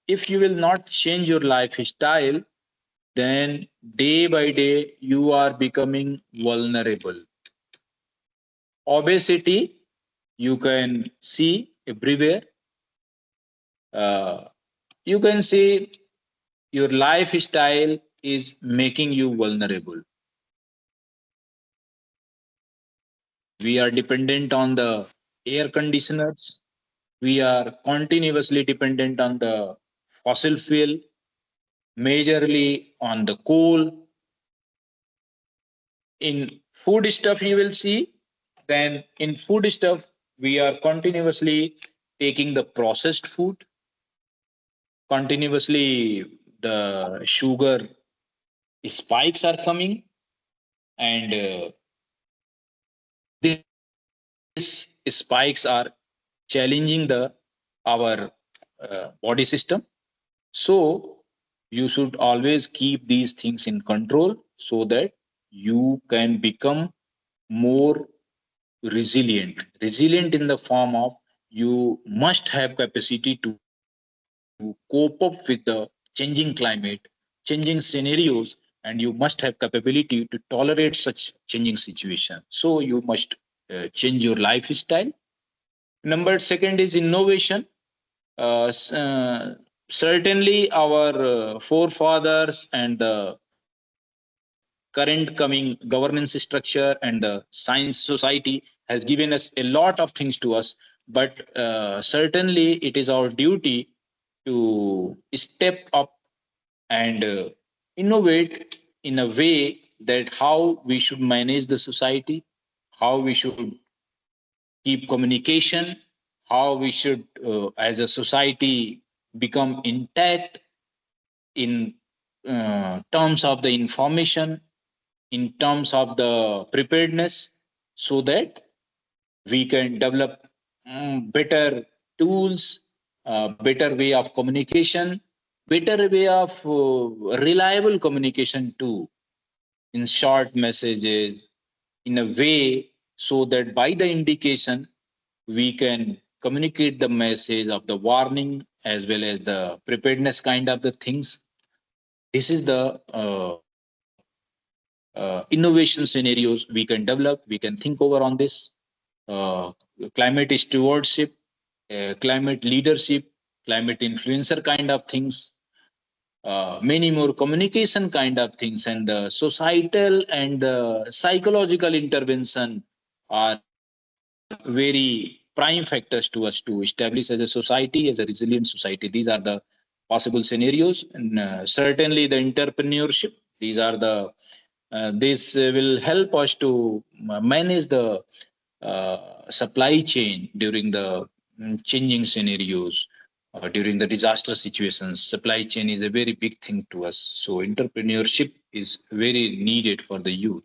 if you will not change your lifestyle, then day by day you are becoming vulnerable. Obesity, you can see everywhere. You can see your lifestyle is making you vulnerable. We are dependent on the air conditioners. We are continuously dependent on the fossil fuel, majorly on the coal. In food stuff, you will see, then in food stuff, we are continuously taking the processed food, continuously the sugar spikes are coming, and these spikes are challenging the our body system. So you should always keep these things in control so that you can become more resilient. Resilient in the form of you must have capacity to cope up with the changing climate, changing scenarios, and you must have capability to tolerate such changing situation. So you must change your lifestyle. Number second is innovation. Certainly our forefathers and the current coming governance structure and the science society has given us a lot of things to us, but certainly it is our duty to step up and innovate in a way that how we should manage the society, how we should keep communication, how we should as a society become intact in terms of the information, in terms of the preparedness, so that we can develop better tools, better way of communication, better way of reliable communication too, in short messages, in a way so that by the indication we can communicate the message of the warning as well as the preparedness kind of the things. This is the innovation scenarios we can develop, we can think over on this. uh, Climate stewardship, climate leadership, climate influencer kind of things, many more communication kind of things, and the societal and the psychological intervention are very prime factors to us to establish as a society, as a resilient society. These are the possible scenarios, and certainly the entrepreneurship. These are the this will help us to manage the supply chain during the changing scenarios, during the disaster situations. Supply chain is a very big thing to us. So entrepreneurship is very needed for the youth.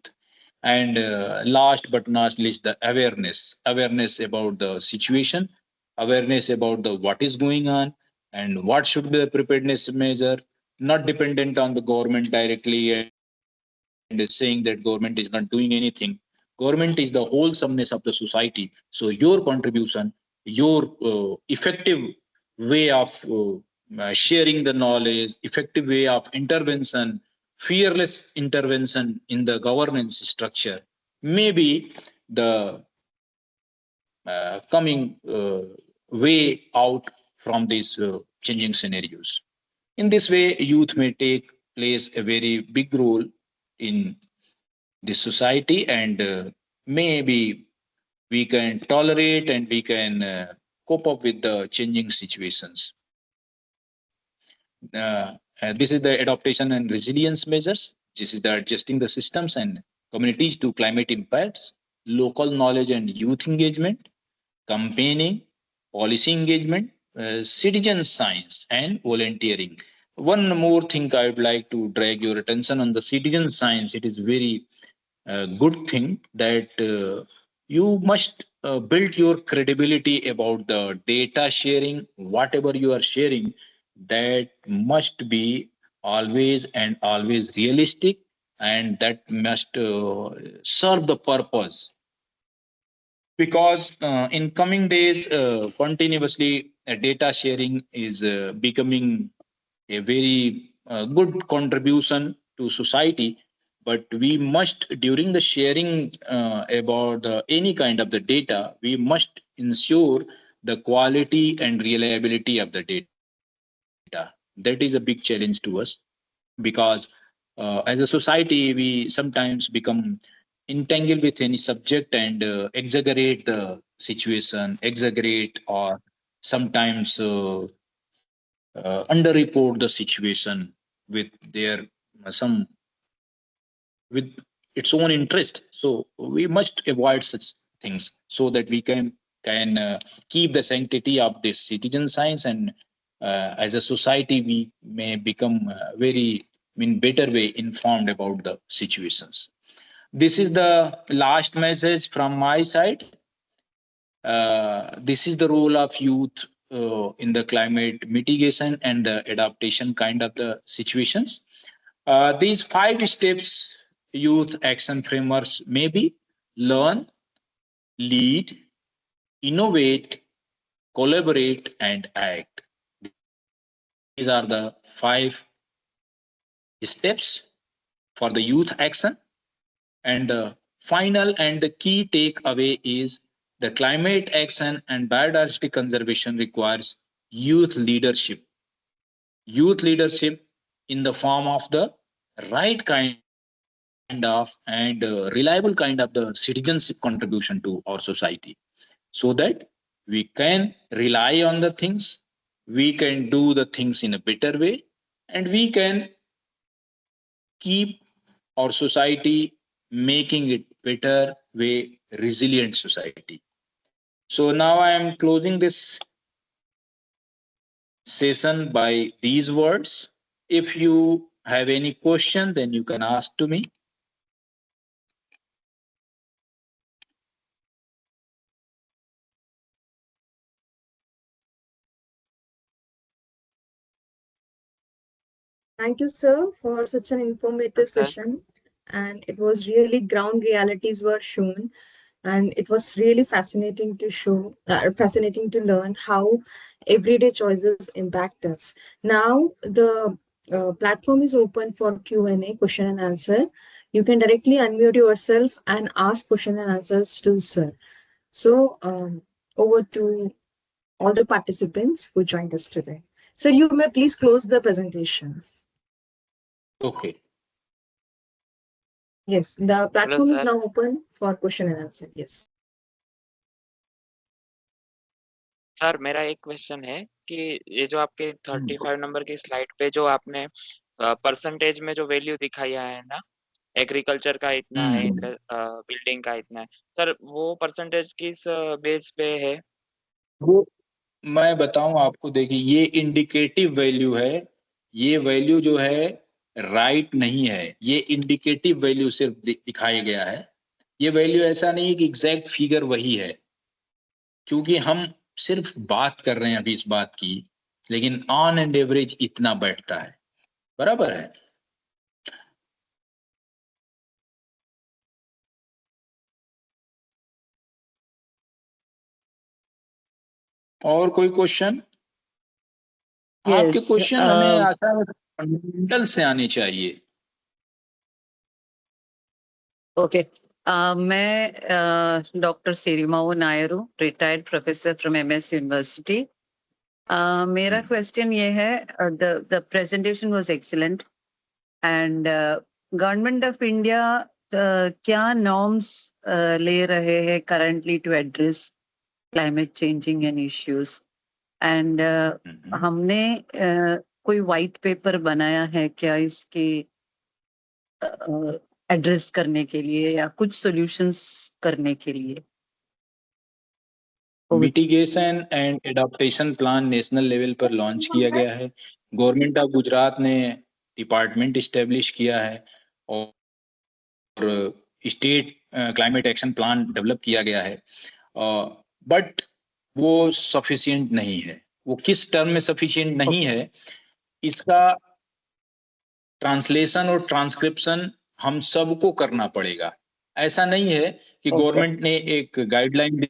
And last but not least, the awareness about the situation, awareness about the what is going on and what should be the preparedness measure, not dependent on the government directly and saying that government is not doing anything. Government is the wholesomeness of the society. So your contribution, your effective way of sharing the knowledge, effective way of intervention, fearless intervention in the governance structure, maybe the coming way out from these changing scenarios. In this way, youth may take plays a very big role in this society, and maybe we can tolerate and we can cope up with the changing situations. This is the adaptation and resilience measures. This is the adjusting the systems and communities to climate impacts, local knowledge and youth engagement, campaigning, policy engagement, citizen science, and volunteering. One more thing I would like to drag your attention on the citizen science. It is very good thing that you must build your credibility about the data sharing. Whatever you are sharing, that must be always and always realistic, and that must serve the purpose, because in coming days continuously data sharing is becoming a very good contribution to society. But we must, during the sharing about any kind of the data, we must ensure the quality and reliability of the data. That is a big challenge to us, because as a society we sometimes become entangled with any subject and exaggerate the situation, exaggerate, or sometimes underreport the situation with their some with its own interest. So we must avoid such things so that we can keep the sanctity of this citizen science, and as a society we may become very in better way informed about the situations. This is the last message from my side. This is the role of youth in the climate mitigation and the adaptation kind of the situations. These 5 steps youth action frameworks may be: learn, lead, innovate, collaborate, and act. These are the 5 steps for the youth action. And the final and the key takeaway is the climate action and biodiversity conservation requires youth leadership. Youth leadership in the form of the right kind of and reliable kind of the citizenship contribution to our society, so that we can rely on the things, we can do the things in a better way, and we can keep our society making it better way, resilient society. So now I am closing this session by these words. If you have any question, then you can ask to me. Thank you, sir, for such an informative Okay. session. And it was really ground realities were shown, and it was really fascinating to fascinating to learn how everyday choices impact us. Now the platform is open for Q&A, question and answer. You can directly unmute yourself and ask question and answers to sir. So over to all the participants who joined us today. Sir, you may please close the presentation. Okay. Yes, the Hello, platform is sir. now open for question and answer. Yes. Sir मेरा एक question है कि ये जो आपके 35 number की slide पे जो आपने परसेंटेज में जो वैल्यू दिखाया है ना, एग्रीकल्चर का इतना है, बिल्डिंग का इतना है, सर वो परसेंटेज किस बेस पे है? वो मैं बताऊं आपको, देखिए ये इंडिकेटिव वैल्यू है। ये वैल्यू जो है राइट नहीं है, ये इंडिकेटिव वैल्यू सिर्फ दिखाया गया है। ये वैल्यू ऐसा नहीं है कि एग्जैक्ट फिगर वही है, क्योंकि हम सिर्फ बात कर रहे हैं अभी इस बात की, लेकिन ऑन एंड एवरेज इतना बैठता है, बराबर है। और कोई क्वेश्चन? आपके Yes. क्वेश्चन हमें आशा है फंडामेंटल से आने चाहिए। Okay. मैं डॉक्टर सेरिमाओ नायर हूँ, retired professor from MS university. मेरा क्वेश्चन ये है, the presentation was excellent and government of India क्या नॉर्म्स ले रहे हैं currently to address climate changing and issues and हमने कोई वाइट पेपर बनाया है क्या इसके एड्रेस करने के लिए या कुछ सॉल्यूशंस करने के लिए? Mitigation and adaptation plan national level पर लॉन्च किया गया है। गवर्नमेंट ऑफ गुजरात ने डिपार्टमेंट इस्टेब्लिश किया है और state climate action plan develop किया गया है, बट वो सफिशिएंट नहीं है। वो किस टर्म में सफिशिएंट नहीं है, इसका ट्रांसलेशन और ट्रांसक्रिप्शन हम सबको करना पड़ेगा। ऐसा नहीं है कि गवर्नमेंट ने एक गाइडलाइन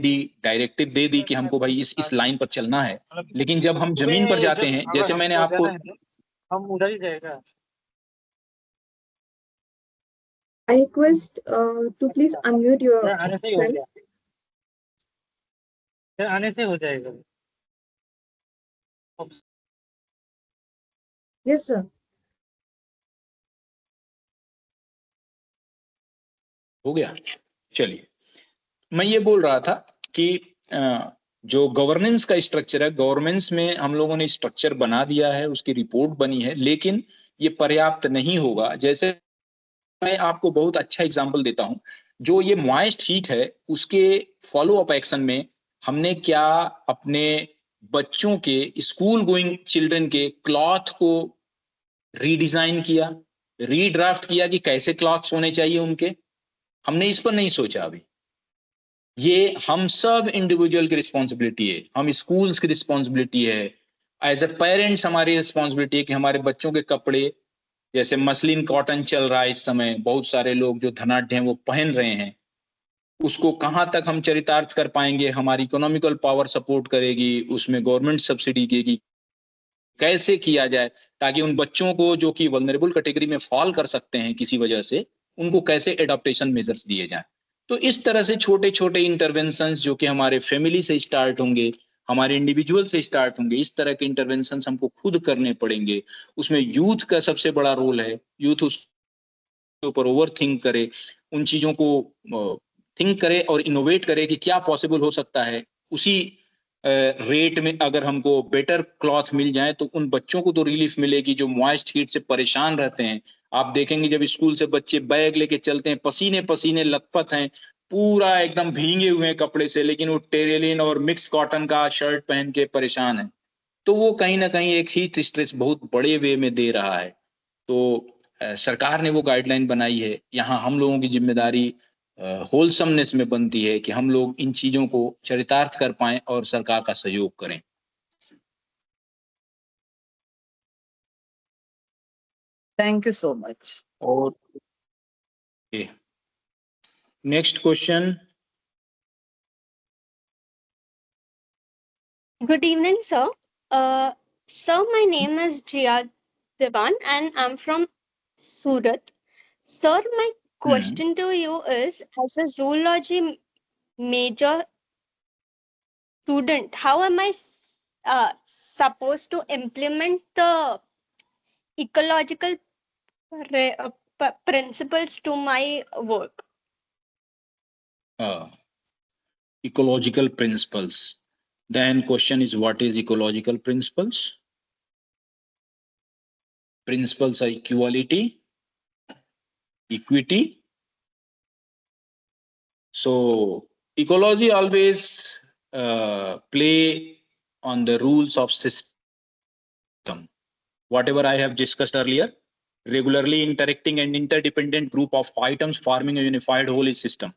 दी, डायरेक्टिव दे दी कि हमको भाई इस लाइन पर चलना है, लेकिन जब हम जमीन पर जाते हैं, जैसे मैंने आपको हम उधर ही जाएगा। I request to please unmute आने से ही हो yourself. गया, फिर आने से हो जाएगा। Yes, sir. हो गया। चलिए, मैं ये बोल रहा था कि जो गवर्नेंस का स्ट्रक्चर है, गवर्नेंस में हम लोगों ने स्ट्रक्चर बना दिया है, उसकी रिपोर्ट बनी है, लेकिन ये पर्याप्त नहीं होगा। जैसे मैं आपको बहुत अच्छा एग्जांपल देता हूं, जो ये मॉइस्ट हीट है, उसके फॉलो अप एक्शन में हमने क्या अपने बच्चों के, स्कूल गोइंग चिल्ड्रन के क्लॉथ को रीडिजाइन किया, रीड्राफ्ट किया कि कैसे क्लॉथ्स होने चाहिए उनके। हमने इस पर नहीं सोचा अभी। ये हम सब इंडिविजुअल की रिस्पॉन्सिबिलिटी है, हम स्कूल्स की रिस्पॉन्सिबिलिटी है, एज ए पेरेंट्स हमारी रिस्पॉन्सिबिलिटी है कि हमारे बच्चों के कपड़े, जैसे मसलिन कॉटन चल रहा है इस समय, बहुत सारे लोग जो धनाढ्य हैं वो पहन रहे हैं, उसको कहाँ तक हम चरितार्थ कर पाएंगे, हमारी इकोनॉमिकल पावर सपोर्ट करेगी, उसमें गवर्नमेंट सब्सिडी देगी, कैसे किया जाए ताकि उन बच्चों को जो कि वल्नरेबल कैटेगरी में फॉल कर सकते हैं किसी वजह से, उनको कैसे एडॉप्टेशन मेजर्स दिए जाएं। तो इस तरह से छोटे छोटे इंटरवेंशंस जो कि हमारे फैमिली से स्टार्ट होंगे, हमारे इंडिविजुअल से स्टार्ट होंगे, इस तरह के इंटरवेंशंस हमको खुद करने पड़ेंगे। उसमें यूथ का सबसे बड़ा रोल है। यूथ उसके ऊपर ओवर थिंक करे, उन चीजों को थिंक करे और इनोवेट करे कि क्या पॉसिबल हो सकता है। उसी रेट में अगर हमको बेटर क्लॉथ मिल जाए तो उन बच्चों को तो रिलीफ मिलेगी जो मॉइस्ट हीट से परेशान रहते हैं। आप देखेंगे जब स्कूल से बच्चे बैग लेके चलते हैं, पसीने पसीने लथपथ हैं, पूरा एकदम भींगे हुए हैं कपड़े से, लेकिन वो टेरेलिन और मिक्स कॉटन का शर्ट पहन के परेशान है। तो वो कहीं ना कहीं एक हीट स्ट्रेस बहुत बड़े वे में दे रहा है। तो सरकार ने वो गाइडलाइन बनाई है। यहाँ हम लोगों की जिम्मेदारी होलसमनेस में बनती है कि हम लोग इन चीजों को चरितार्थ कर पाएं और सरकार का सहयोग करें। Thank you so much. और next question. Good evening, sir. Sir, my name is Jia Devan and I'm from Surat. Sir, my question to you is, as a zoology major student, how am I supposed to implement the ecological principles to my work? Ecological principles. Then question is, what is ecological principles? Principles are equality, equity. So ecology always play on the rules of system. Whatever I have discussed earlier, regularly interacting and interdependent group of items forming a unified whole is system.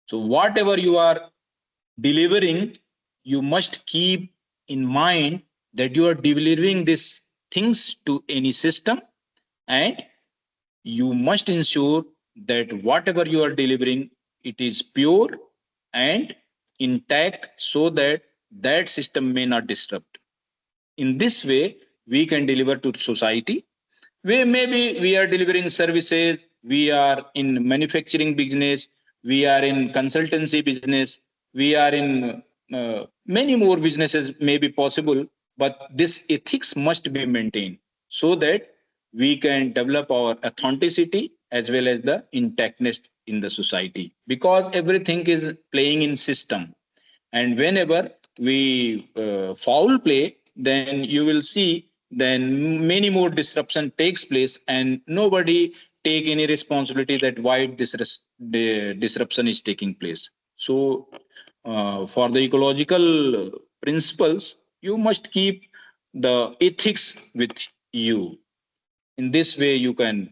So whatever you are delivering, you must keep in mind that you are delivering these things to any system, and you must ensure that whatever you are delivering, it is pure and intact so that that system may not disrupt. In this way, we can deliver to society. Maybe we are delivering services we are in manufacturing business, we are in consultancy business, we are in many more businesses may be possible, but this ethics must be maintained so that we can develop our authenticity as well as the intactness in the society, because everything is playing in system, and whenever we foul play, then you will see then many more disruption takes place, and nobody take any responsibility that why the disruption is taking place. So for the ecological principles, you must keep the ethics with you. In this way you can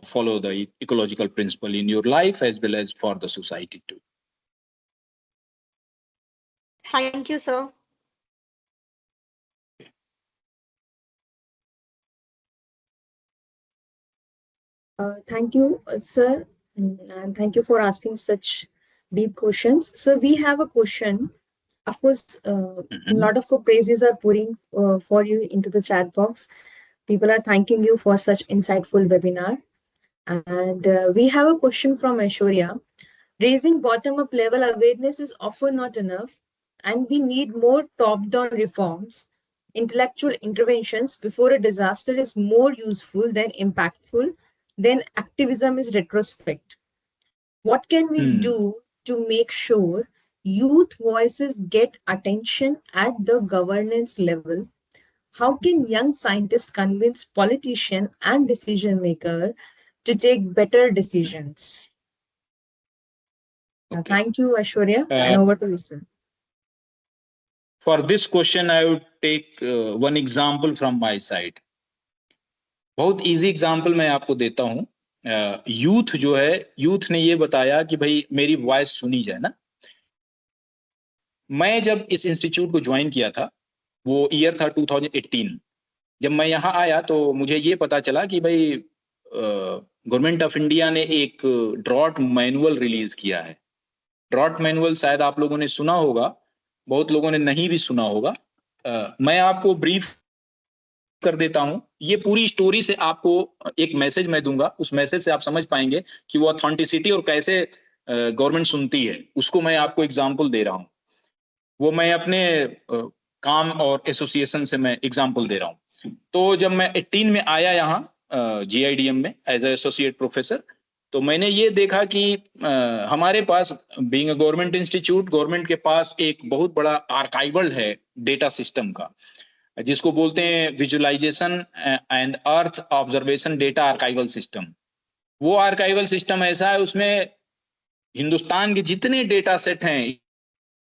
follow the ecological principle in your life as well as for the society too. Thank you, sir. Thank you, sir, and thank you for asking such deep questions. So we have a question. Of course, a lot of praises are putting for you into the chat box. People are thanking you for such insightful webinar. And we have a question from Aishwarya. Raising bottom-up level awareness is often not enough, and we need more top-down reforms. Intellectual interventions before a disaster is more useful than impactful, then activism is retrospect. What can we do to make sure youth voices get attention at the governance level? How can young scientists convince politicians and decision makers to take better decisions? Okay. Thank you, Aishwarya, and over to you, sir. For this question, I would take one example from my side. बहुत easy example मैं आपको देता हूँ. Youth जो है, youth ने ये बताया कि भाई मेरी वॉइस सुनी जाए ना. मैं जब इस इंस्टीट्यूट को ज्वाइन किया था, वो ईयर था 2018. जब मैं यहाँ आया तो मुझे ये पता चला कि भाई गवर्नमेंट ऑफ इंडिया ने एक ड्रॉट मैनुअल रिलीज किया है. ड्रॉट मैनुअल शायद आप लोगों ने सुना होगा, बहुत लोगों ने नहीं भी सुना होगा. मैं आपको ब्रीफ कर देता हूं. ये पूरी स्टोरी से आपको एक मैसेज मैं दूंगा, उस मैसेज से आप समझ पाएंगे कि वो ऑथेंटिसिटी और कैसे गवर्नमेंट सुनती है, उसको मैं आपको एग्जांपल दे रहा हूं. वो मैं अपने काम और एसोसिएशन से मैं एग्जांपल दे रहा हूं. तो जब मैं 18 में आया यहाँ GIDM में एज एसोसिएट प्रोफेसर, तो मैंने ये देखा कि हमारे पास being a government institute, government के पास एक बहुत बड़ा आर्काइवल है डेटा सिस्टम का, जिसको बोलते हैं visualisation and earth observation data archival system. वो आर्काइवल सिस्टम ऐसा है, उसमें हिंदुस्तान के जितने डेटा सेट हैं,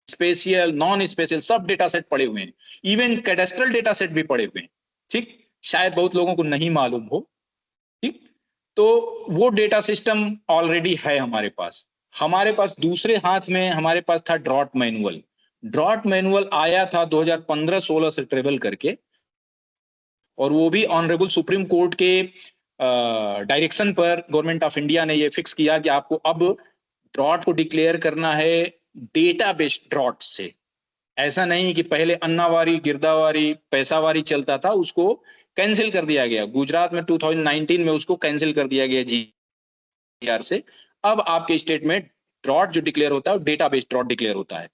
स्पेशियल नॉन स्पेशियल, सब डेटा सेट पड़े हुए हैं. इवन कैडेस्ट्रल डेटा सेट भी पड़े हुए हैं. ठीक, शायद बहुत लोगों को नहीं मालूम हो. ठीक, तो वो डेटा सिस्टम ऑलरेडी है हमारे पास. हमारे पास दूसरे हाथ में हमारे पास था ड्रॉट मैनुअल. ड्रॉट मैनुअल आया था 2015-16 से ट्रेवल करके, और वो भी ऑनरेबल सुप्रीम कोर्ट के डायरेक्शन पर गवर्नमेंट ऑफ इंडिया ने ये फिक्स किया कि आपको अब ड्रॉट को डिक्लेयर करना है डेटा बेस्ड ड्रॉट से. ऐसा नहीं कि पहले अन्नावारी, गिरदावारी, पैसावारी चलता था, उसको कैंसिल कर दिया गया. गुजरात में 2019 में उसको कैंसिल कर दिया गया GR से. अब आपके स्टेट में ड्रॉट जो डिक्लेयर होता है, डेटा बेस्ड ड्रॉट डिक्लेयर होता है.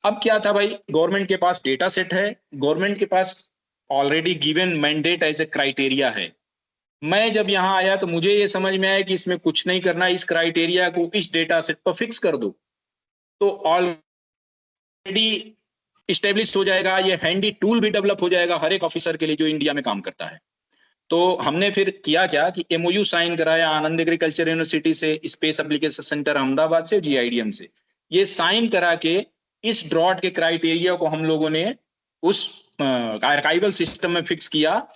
अब क्या था भाई, गवर्नमेंट के पास डेटा सेट है, गवर्नमेंट के पास already given mandate as a criteria है. मैं जब यहाँ आया तो मुझे ये समझ में आया कि इसमें कुछ नहीं करना, इस क्राइटेरिया को इस डेटा सेट पर फिक्स कर दो तो ऑलरेडी इस्टेब्लिश हो जाएगा. ये हैंडी टूल भी डेवलप हो जाएगा हर एक ऑफिसर के लिए जो इंडिया में काम करता है. तो हमने फिर किया क्या कि MOU साइन कराया आनंद एग्रीकल्चर यूनिवर्सिटी से, स्पेस एप्लीकेशन सेंटर अहमदाबाद से, GIDM से. ये साइन करा के इस ड्रॉट के क्राइटेरिया को हम लोगों ने उस आर्काइवल सिस्टम में फिक्स किया,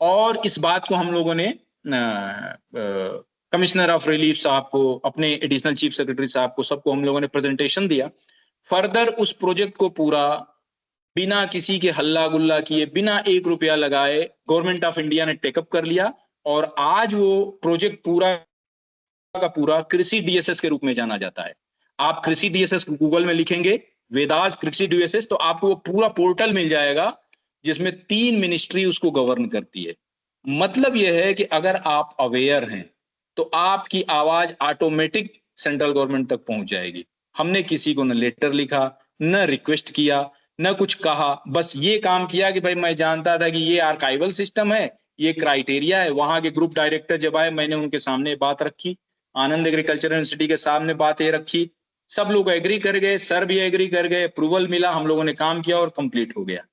और इस बात को हम लोगों ने कमिश्नर ऑफ रिलीफ साहब को, अपने एडिशनल चीफ सेक्रेटरी साहब को, सबको हम लोगों ने प्रेजेंटेशन दिया. फर्दर उस प्रोजेक्ट को पूरा बिना किसी के हल्ला गुल्ला किए, बिना 1 रुपया लगाए गवर्नमेंट ऑफ इंडिया ने टेकअप कर लिया, और आज वो प्रोजेक्ट पूरा का पूरा कृषि DSS के रूप में जाना जाता है. आप कृषि DSS गूगल में लिखेंगे वेदास कृषि DSS, तो आपको वो पूरा पोर्टल मिल जाएगा जिसमें 3 मिनिस्ट्री उसको गवर्न करती है. मतलब यह है कि अगर आप अवेयर हैं, तो आपकी आवाज ऑटोमेटिक सेंट्रल गवर्नमेंट तक पहुंच जाएगी। हमने किसी को न लेटर लिखा, न रिक्वेस्ट किया, न कुछ कहा, बस ये काम किया कि भाई मैं जानता था कि ये आर्काइवल सिस्टम है, ये क्राइटेरिया है। वहां के ग्रुप डायरेक्टर जब आए, मैंने उनके सामने बात रखी, आनंद एग्रीकल्चर यूनिवर्सिटी के सामने बात ये रखी, सब लोग एग्री कर गए, सर भी एग्री कर गए, अप्रूवल मिला, हम लोगों ने काम किया और कंप्लीट हो गया।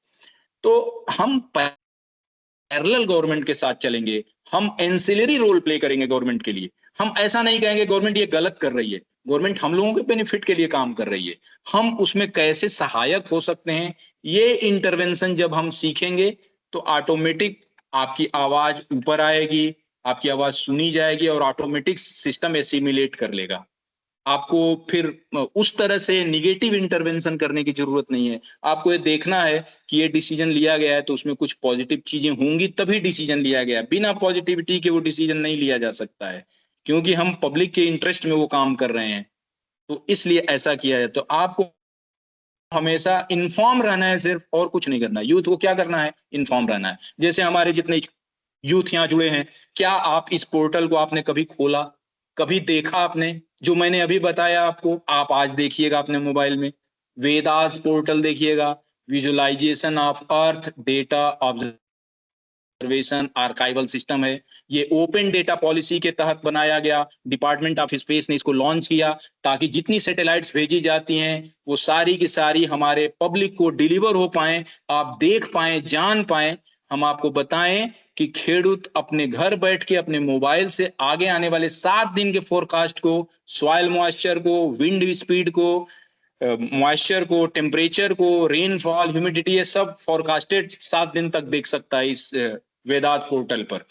तो हम पैरेलल गवर्नमेंट के साथ चलेंगे, हम एंसिलरी रोल प्ले करेंगे गवर्नमेंट के लिए। हम ऐसा नहीं कहेंगे गवर्नमेंट ये गलत कर रही है, गवर्नमेंट हम लोगों के बेनिफिट के लिए काम कर रही है, हम उसमें कैसे सहायक हो सकते हैं, ये इंटरवेंशन जब हम सीखेंगे तो ऑटोमेटिक आपकी आवाज ऊपर आएगी, आपकी आवाज सुनी जाएगी और ऑटोमेटिक सिस्टम एसिमिलेट कर लेगा। आपको फिर उस तरह से निगेटिव इंटरवेंशन करने की जरूरत नहीं है। आपको ये देखना है कि ये डिसीजन लिया गया है तो उसमें कुछ पॉजिटिव चीजें होंगी तभी डिसीजन लिया गया है, बिना पॉजिटिविटी के वो डिसीजन नहीं लिया जा सकता है, क्योंकि हम पब्लिक के इंटरेस्ट में वो काम कर रहे हैं, तो इसलिए ऐसा किया है। तो आपको हमेशा इन्फॉर्म रहना है सिर्फ, और कुछ नहीं करना है। यूथ को क्या करना है? इन्फॉर्म रहना है। जैसे हमारे जितने यूथ यहाँ जुड़े हैं, क्या आप इस पोर्टल को आपने कभी खोला, कभी देखा आपने? जो मैंने अभी बताया आपको, आप आज देखिएगा अपने मोबाइल में, वेदास पोर्टल देखिएगा, visualisation of earth data observation archival system है। ये ओपन डेटा पॉलिसी के तहत बनाया गया, डिपार्टमेंट ऑफ स्पेस ने इसको लॉन्च किया ताकि जितनी सैटेलाइट्स भेजी जाती हैं वो सारी की सारी हमारे पब्लिक को डिलीवर हो पाए, आप देख पाए, जान पाए। हम आपको बताएं कि खेडूत अपने घर बैठ के अपने मोबाइल से आगे आने वाले 7 दिन के फोरकास्ट को, सॉइल मॉइस्चर को, विंड स्पीड को, मॉइस्चर को, टेम्परेचर को, रेनफॉल, ह्यूमिडिटी, ये सब फोरकास्टेड 7 दिन तक देख सकता है इस वेदास पोर्टल पर।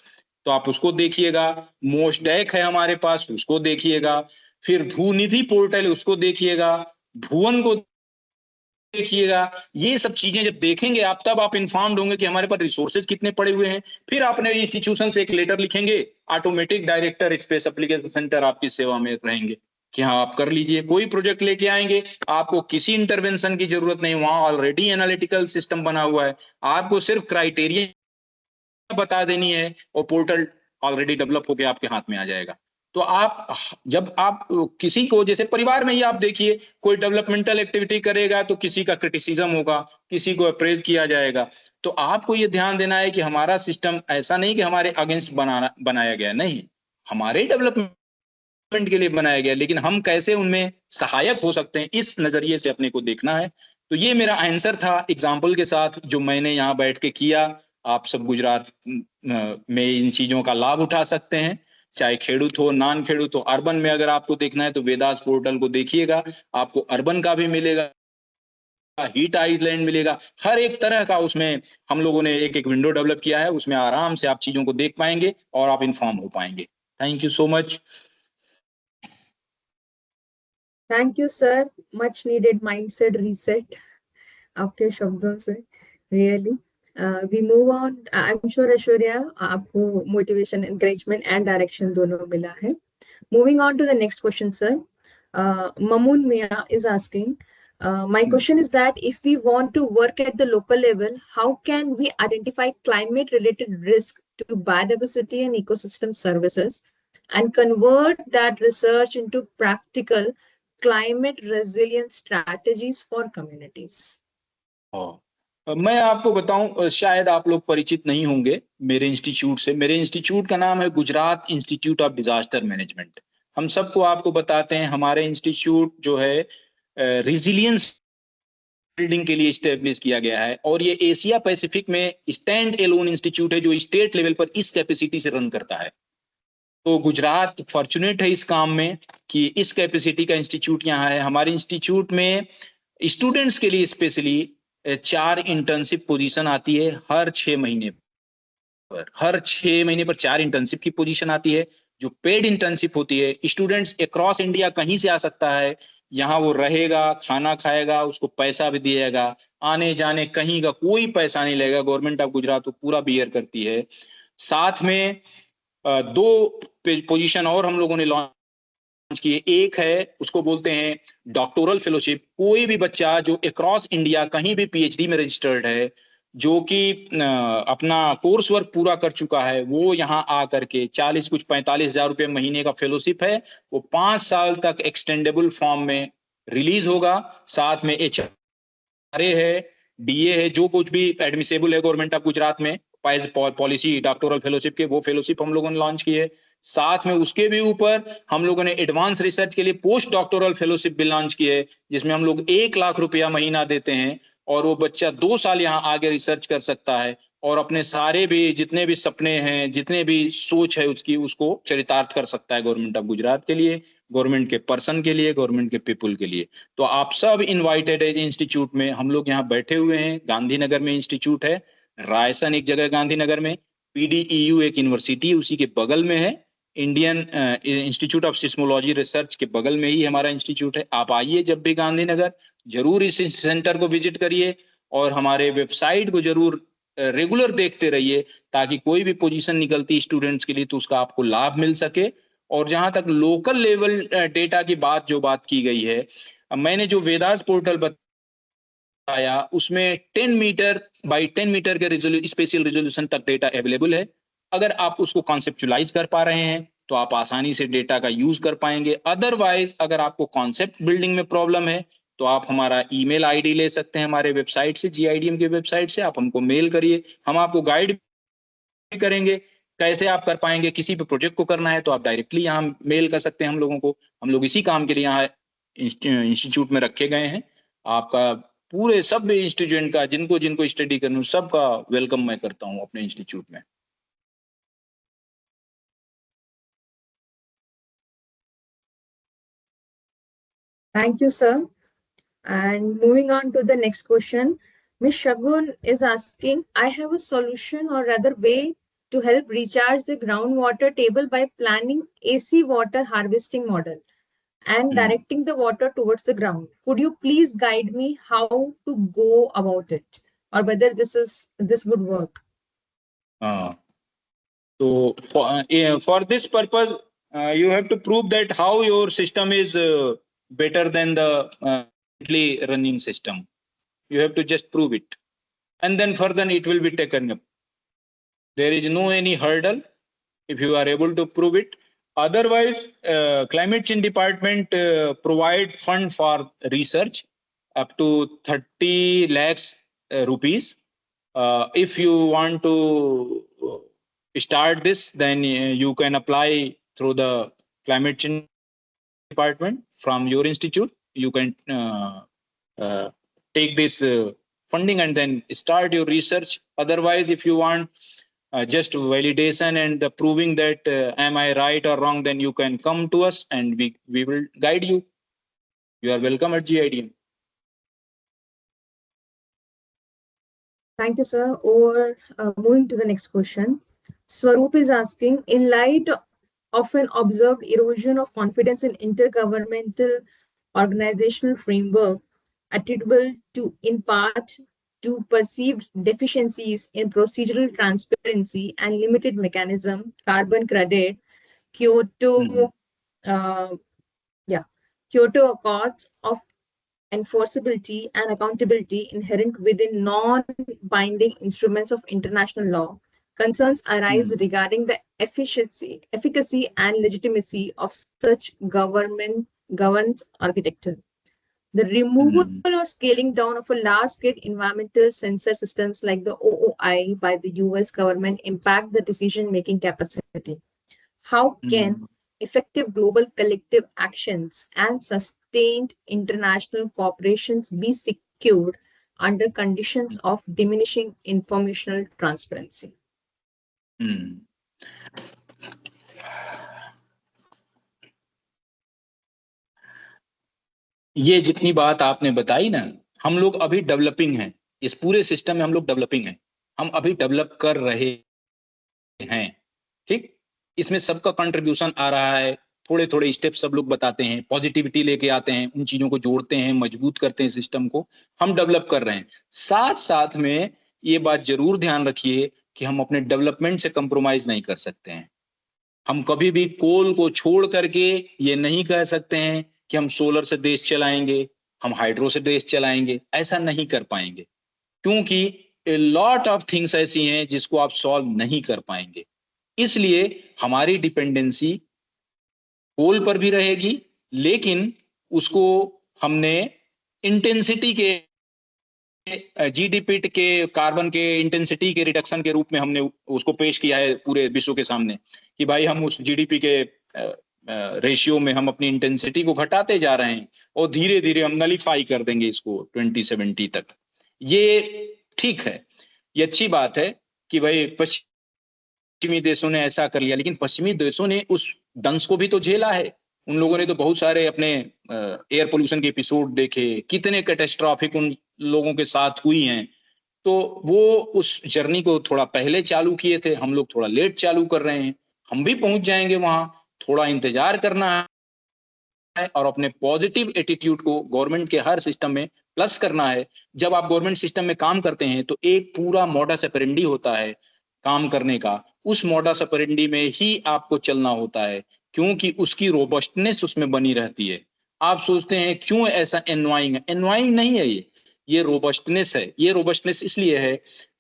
तो आप उसको देखिएगा। मोस्टैक है हमारे पास, उसको देखिएगा। फिर भूनिधि पोर्टल है, उसको देखिएगा। भुवन को देखिएगा। ये सब चीजें जब देखेंगे आप, तब आप इन्फॉर्म्ड होंगे कि हमारे पास रिसोर्सेज कितने पड़े हुए हैं। फिर अपने इंस्टीट्यूशन से एक लेटर लिखेंगे, automatic director space application centre आपकी सेवा में रहेंगे कि हाँ आप कर लीजिए। कोई प्रोजेक्ट लेके आएंगे, आपको किसी इंटरवेंशन की जरूरत नहीं, वहां ऑलरेडी एनालिटिकल सिस्टम बना हुआ है, आपको सिर्फ क्राइटेरिया बता देनी है और पोर्टल ऑलरेडी डेवलप होकर आपके हाथ में आ जाएगा। तो आप जब आप किसी को, जैसे परिवार में ही आप देखिए, कोई डेवलपमेंटल एक्टिविटी करेगा तो किसी का क्रिटिसिज्म होगा, किसी को अप्रेज किया जाएगा। तो आपको ये ध्यान देना है कि हमारा सिस्टम ऐसा नहीं कि हमारे अगेंस्ट बनाया गया, नहीं, हमारे डेवलपमेंट के लिए बनाया गया, लेकिन हम कैसे उनमें सहायक हो सकते हैं, इस नजरिए से अपने को देखना है। तो ये मेरा आंसर था एग्जाम्पल के साथ, जो मैंने यहाँ बैठ के किया। आप सब गुजरात में इन चीजों का लाभ उठा सकते हैं, चाहे खेडूत हो, नॉन खेडूत हो। अर्बन में अगर आपको देखना है तो वेदास पोर्टल को देखिएगा, आपको अर्बन का भी मिलेगा, हीट आइलैंड मिलेगा, हर एक तरह का उसमें हम लोगों ने एक एक विंडो डेवलप किया है, उसमें आराम से आप चीजों को देख पाएंगे और आप इन्फॉर्म हो पाएंगे। Thank you so much. Thank you sir, much needed mindset reset आपके शब्दों से, really. We move on. I am sure Aishwarya आपको मोटिवेशन, एनकरेजमेंट एंड डायरेक्शन दोनों मिला है। Moving on to the next question sir, Mamun Mia is asking, my question is that if we want to work at the local level, how can we identify climate related risk to biodiversity and ecosystem services and convert that research into practical climate resilient strategies for communities? मैं आपको बताऊं, शायद आप लोग परिचित नहीं होंगे मेरे इंस्टीट्यूट से। मेरे इंस्टीट्यूट का नाम है Gujarat institute of disaster management. हम सबको आपको बताते हैं, हमारे इंस्टीट्यूट जो है रिजिलियंस बिल्डिंग के लिए इस्टेब्लिश किया गया है, और ये एशिया पैसिफिक में स्टैंड एलोन इंस्टीट्यूट है जो स्टेट लेवल पर इस कैपेसिटी से रन करता है। तो गुजरात फॉर्चुनेट है इस काम में कि इस कैपेसिटी का इंस्टीट्यूट यहाँ है। हमारे इंस्टीट्यूट में स्टूडेंट्स के लिए स्पेशली 4 इंटर्नशिप पोजीशन आती है हर 6 महीने पर। हर 6 महीने पर 4 इंटर्नशिप की पोजीशन आती है जो पेड इंटर्नशिप होती है। स्टूडेंट्स अक्रॉस इंडिया कहीं से आ सकता है, यहाँ वो रहेगा, खाना खाएगा, उसको पैसा भी दिएगा, आने जाने कहीं का कोई पैसा नहीं लगेगा, गवर्नमेंट ऑफ गुजरात को पूरा बियर करती है। साथ में 2 पोजीशन और हम लोगों ने लॉन्च किए। एक है, उसको बोलते हैं डॉक्टोरल फेलोशिप। कोई भी बच्चा जो अक्रॉस इंडिया कहीं भी पीएचडी में रजिस्टर्ड है, जो कि अपना कोर्स वर्क पूरा कर चुका है, वो यहाँ आ करके 40 कुछ 45,000 रुपये महीने का फेलोशिप है, वो 5 साल तक एक्सटेंडेबल फॉर्म में रिलीज होगा। साथ में HRA है, DA है, जो कुछ भी एडमिसेबल है गवर्नमेंट ऑफ गुजरात में पॉलिसी डॉक्टोरल फेलोशिप के, वो फेलोशिप हम लोगों ने लॉन्च की है। साथ में उसके भी ऊपर हम लोगों ने एडवांस रिसर्च के लिए पोस्ट डॉक्टोरल फेलोशिप भी लॉन्च की है, जिसमें हम लोग 1 लाख रुपया महीना देते हैं और वो बच्चा 2 साल यहाँ आगे रिसर्च कर सकता है और अपने सारे भी जितने भी सपने हैं, जितने भी सोच है उसकी, उसको चरितार्थ कर सकता है गवर्नमेंट ऑफ गुजरात के लिए, गवर्नमेंट के पर्सन के लिए, गवर्नमेंट के पीपल के लिए। तो आप सब इनवाइटेड है इंस्टीट्यूट में। हम लोग यहाँ बैठे हुए हैं, गांधीनगर में इंस्टीट्यूट है, रायसन एक जगह गांधीनगर में, PDEU एक यूनिवर्सिटी उसी के बगल में है, Indian institute of seismology research के बगल में ही हमारा इंस्टीट्यूट है। आप आइए जब भी गांधीनगर, जरूर इस सेंटर को विजिट करिए और हमारे वेबसाइट को जरूर रेगुलर देखते रहिए, ताकि कोई भी पोजीशन निकलती स्टूडेंट्स के लिए तो उसका आपको लाभ मिल सके। और जहां तक लोकल लेवल डेटा की बात की गई है, मैंने जो वेदास पोर्टल बताया उसमें 10 मीटर बाई 10 मीटर के स्पेशल रेजोल्यूशन तक डेटा अवेलेबल है। अगर आप उसको कॉन्सेप्चुलाइज कर पा रहे हैं तो आप आसानी से डेटा का यूज कर पाएंगे। अदरवाइज अगर आपको कॉन्सेप्ट बिल्डिंग में प्रॉब्लम है तो आप हमारा ईमेल आईडी ले सकते हैं हमारे वेबसाइट से, GIDM के वेबसाइट से। आप हमको मेल करिए, हम आपको गाइड करेंगे कैसे आप कर पाएंगे। किसी भी प्रोजेक्ट को करना है तो आप डायरेक्टली यहाँ मेल कर सकते हैं हम लोगों को। हम लोग इसी काम के लिए यहाँ इंस्टीट्यूट में रखे गए हैं। आपका पूरे सब स्टूडेंट का, जिनको जिनको स्टडी करनी, सबका वेलकम मैं करता हूँ अपने इंस्टीट्यूट में। Thank you, sir. And moving on to the next question, Ms. Shagun is asking, I have a solution or rather way to help recharge the groundwater table by planning AC water harvesting model and directing the water towards the ground. Could you please guide me how to go about it or whether this would work? So for this purpose, you have to prove that how your system is better than the currently running system. You have to just prove it, and then further it will be taken up. There is no any hurdle if you are able to prove it. Otherwise, climate change department provide fund for research up to 30 lakhs rupees. If you want to start this, then you can apply through the climate change department from your institute. You can take this funding and then start your research. Otherwise, if you want just validation and proving that am I right or wrong, then you can come to us and we will guide you. You are welcome at GIDM. Thank you, sir. Or moving to the next question, Swaroop is asking, in light of an observed erosion of confidence in intergovernmental organizational framework attributable to, in part, to perceived deficiencies in procedural transparency and limited mechanism, carbon credit, Kyoto, Kyoto Accords of enforceability and accountability inherent within non-binding instruments of international law, concerns arise regarding the efficacy and legitimacy of such governance architecture. The removal or scaling down of a large-scale environmental sensor systems like the OOI by the US government impact the decision-making capacity. How can effective global collective actions and sustained international cooperations be secured under conditions of diminishing informational transparency? ये जितनी बात आपने बताई ना, हम लोग अभी developing हैं, इस पूरे सिस्टम में हम लोग डेवलपिंग हैं, हम अभी डेवलप कर रहे हैं। ठीक, इसमें सबका कंट्रीब्यूशन आ रहा है, थोड़े थोड़े स्टेप सब लोग बताते हैं, पॉजिटिविटी लेके आते हैं, उन चीजों को जोड़ते हैं, मजबूत करते हैं सिस्टम को, हम डेवलप कर रहे हैं। साथ साथ में ये बात जरूर ध्यान रखिए कि हम अपने डेवलपमेंट से कंप्रोमाइज नहीं कर सकते हैं। हम कभी भी कोल को छोड़ करके ये नहीं कह सकते हैं कि हम सोलर से देश चलाएंगे, हम हाइड्रो से देश चलाएंगे, ऐसा नहीं कर पाएंगे, क्योंकि ए लॉट ऑफ थिंग्स ऐसी हैं जिसको आप सॉल्व नहीं कर पाएंगे। इसलिए हमारी डिपेंडेंसी कोल पर भी रहेगी, लेकिन उसको हमने इंटेंसिटी के जीडीपी के कार्बन के इंटेंसिटी के रिडक्शन के रूप में हमने उसको पेश किया है पूरे विश्व के सामने कि भाई हम उस जीडीपी के रेशियो में हम अपनी इंटेंसिटी को घटाते जा रहे हैं और धीरे धीरे हम नलीफाई कर देंगे इसको 2070 तक। ये ठीक है, ये अच्छी बात है कि भाई पश्चिमी देशों ने ऐसा कर लिया, लेकिन पश्चिमी देशों ने उस दंश को भी तो झेला है। उन लोगों ने तो बहुत सारे अपने एयर पोल्यूशन के एपिसोड देखे, कितने कैटेस्ट्रॉफिक उन लोगों के साथ हुई हैं। तो वो उस जर्नी को थोड़ा पहले चालू किए थे, हम लोग थोड़ा लेट चालू कर रहे हैं। हम भी पहुंच जाएंगे वहां, थोड़ा इंतजार करना है और अपने पॉजिटिव एटीट्यूड को गवर्नमेंट के हर सिस्टम में प्लस करना है। जब आप गवर्नमेंट सिस्टम में काम करते हैं तो एक पूरा मॉडस ऑपरेंडी होता है काम करने का, उस मॉडस ऑपरेंडी में ही आपको चलना होता है, क्योंकि उसकी रोबस्टनेस उसमें बनी रहती है। आप सोचते हैं क्यों ऐसा एनवाइंग है, एनवाइंग नहीं है, ये रोबस्टनेस है। ये रोबस्टनेस इसलिए है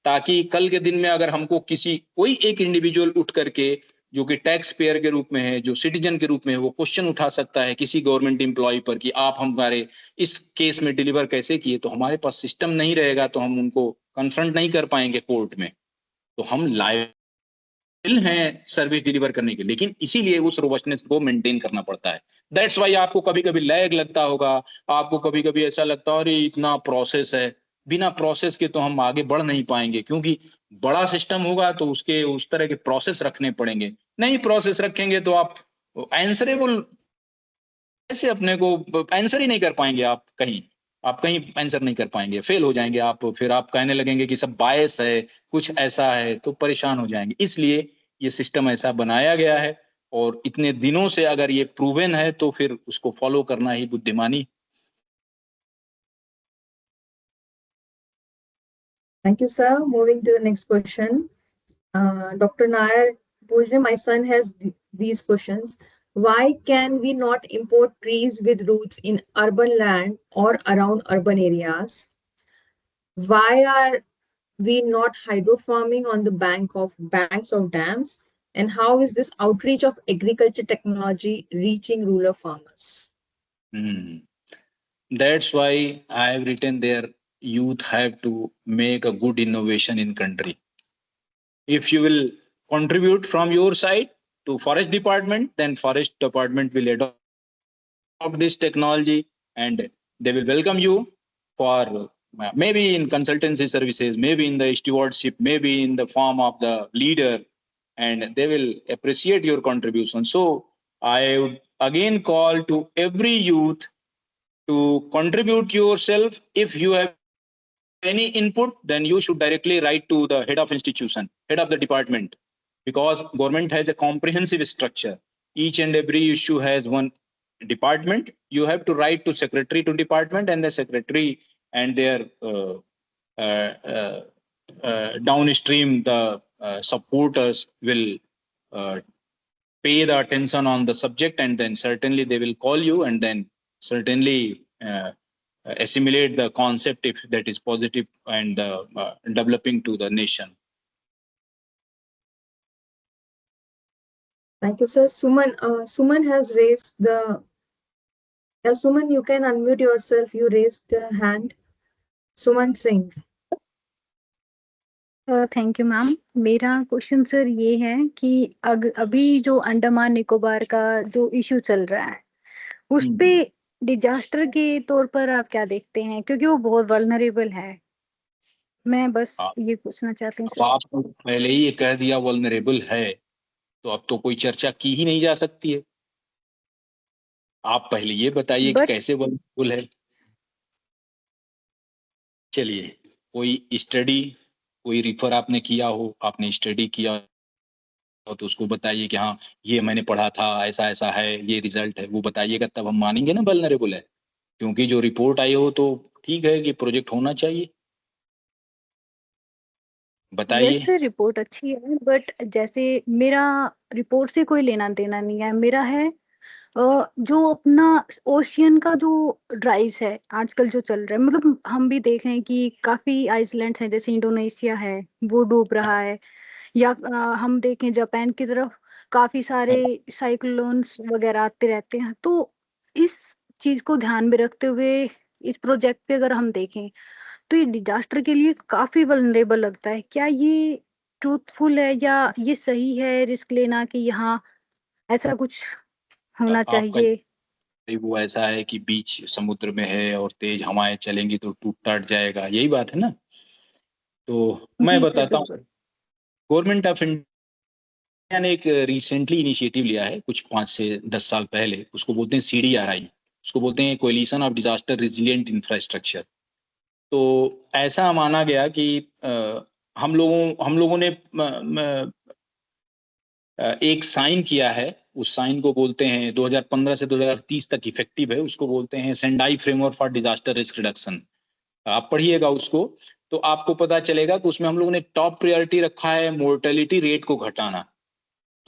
ताकि कल के दिन में अगर हमको किसी कोई एक इंडिविजुअल उठ करके जो कि टैक्स पेयर के रूप में है, जो सिटीजन के रूप में है, वो क्वेश्चन उठा सकता है किसी गवर्नमेंट एम्प्लॉय पर कि आप हमारे इस केस में डिलीवर कैसे किए, तो हमारे पास सिस्टम नहीं रहेगा तो हम उनको कन्फ्रंट नहीं कर पाएंगे कोर्ट में, तो हम लायबल हैं सर्विस डिलीवर करने के। लेकिन इसीलिए उस रोबस्टनेस को मेंटेन करना पड़ता है। दैट्स वाई आपको कभी कभी लैग लगता होगा, आपको कभी कभी ऐसा लगता है अरे इतना प्रोसेस है, बिना प्रोसेस के तो हम आगे बढ़ नहीं पाएंगे, क्योंकि बड़ा सिस्टम होगा तो उसके उस तरह के प्रोसेस रखने पड़ेंगे। नहीं प्रोसेस रखेंगे तो आप आंसरेबल ऐसे अपने को आंसर ही नहीं कर पाएंगे, आप कहीं आंसर नहीं कर पाएंगे, फेल हो जाएंगे आप। फिर आप कहने लगेंगे कि सब बायस है, कुछ ऐसा है, तो परेशान हो जाएंगे। इसलिए ये सिस्टम ऐसा बनाया गया है और इतने दिनों से अगर ये प्रूवन है तो फिर उसको फॉलो करना ही बुद्धिमानी। Thank you, sir. Moving to the next question. Dr. Nair, my son has these questions. Why can we not import trees with roots in urban land or around urban areas? Why are we not hydrofarming on the banks of dams? And how is this outreach of agriculture technology reaching rural farmers? That's why I have written there, youth have to make a good innovation in country. If you will contribute from your side to forest department, then forest department will adopt this technology and they will welcome you for maybe in consultancy services, maybe in the stewardship, maybe in the form of the leader, and they will appreciate your contribution. So I would again call to every youth to contribute yourself. If you have any input, then you should directly write to the head of institution, head of the department, because government has a comprehensive structure. Each and every issue has one department. You have to write to secretary to department, and the secretary and their downstream the supporters will pay the attention on the subject, and then certainly they will call you, and then certainly assimilate the concept if that is positive and developing to the nation. Thank you, sir. Suman has raised the. Suman, you can unmute yourself. You raised the hand. Suman Singh. Thank you ma'am. मेरा question sir ये है कि अभी जो अंडमान निकोबार का जो issue चल रहा है उस पे डिजास्टर के तौर पर आप क्या देखते हैं, क्योंकि वो बहुत वल्नरेबल है। मैं बस ये पूछना चाहती हूँ सर। आपने पहले ही ये कह दिया वल्नरेबल है, तो अब तो कोई चर्चा की ही नहीं जा सकती है। आप पहले ये बताइए कि कैसे वल्नरेबल है। चलिए, कोई स्टडी, कोई रिफर आपने किया हो, आपने स्टडी किया हो तो उसको बताइए कि हाँ ये मैंने पढ़ा था, ऐसा ऐसा है, ये रिजल्ट है, वो बताइएगा तब हम मानेंगे ना वल्नरेबल है। क्योंकि जो रिपोर्ट आई हो तो ठीक है कि प्रोजेक्ट होना चाहिए, बताइए। यस सर, रिपोर्ट अच्छी है, बट जैसे मेरा रिपोर्ट से कोई लेना देना नहीं है। मेरा है जो अपना ओशियन का जो राइज है आजकल जो चल रहा है, मतलब हम भी देख रहे हैं कि काफी आइसलैंड्स हैं, जैसे इंडोनेशिया है वो डूब रहा है, या हम देखें जापान की तरफ काफी सारे साइक्लोन्स वगैरह आते रहते हैं। तो इस चीज को ध्यान में रखते हुए इस प्रोजेक्ट पे अगर हम देखें तो ये डिजास्टर के लिए काफी वल्नरेबल लगता है। क्या ये ट्रूथफुल है या ये सही है रिस्क लेना कि यहाँ ऐसा कुछ होना आपका चाहिए? वो ऐसा है कि बीच समुद्र में है और तेज हवाएं चलेंगी तो टूट टाट जाएगा, यही बात है ना? तो मैं जी सर, बताता हूँ। बिल्कुल। गवर्नमेंट ऑफ इंडिया ने एक रिसेंटली इनिशिएटिव लिया है कुछ 5 से 10 साल पहले, उसको बोलते हैं CDRI, उसको बोलते हैं collision of disaster resilient infrastructure. तो ऐसा माना गया कि हम लोगों ने एक साइन किया है। उस साइन को बोलते हैं 2015 से 2030 तक इफेक्टिव है, उसको बोलते हैं Sendai framework for disaster risk reduction. आप पढ़िएगा उसको तो आपको पता चलेगा कि उसमें हम लोगों ने टॉप प्रायोरिटी रखा है मोर्टेलिटी रेट को घटाना।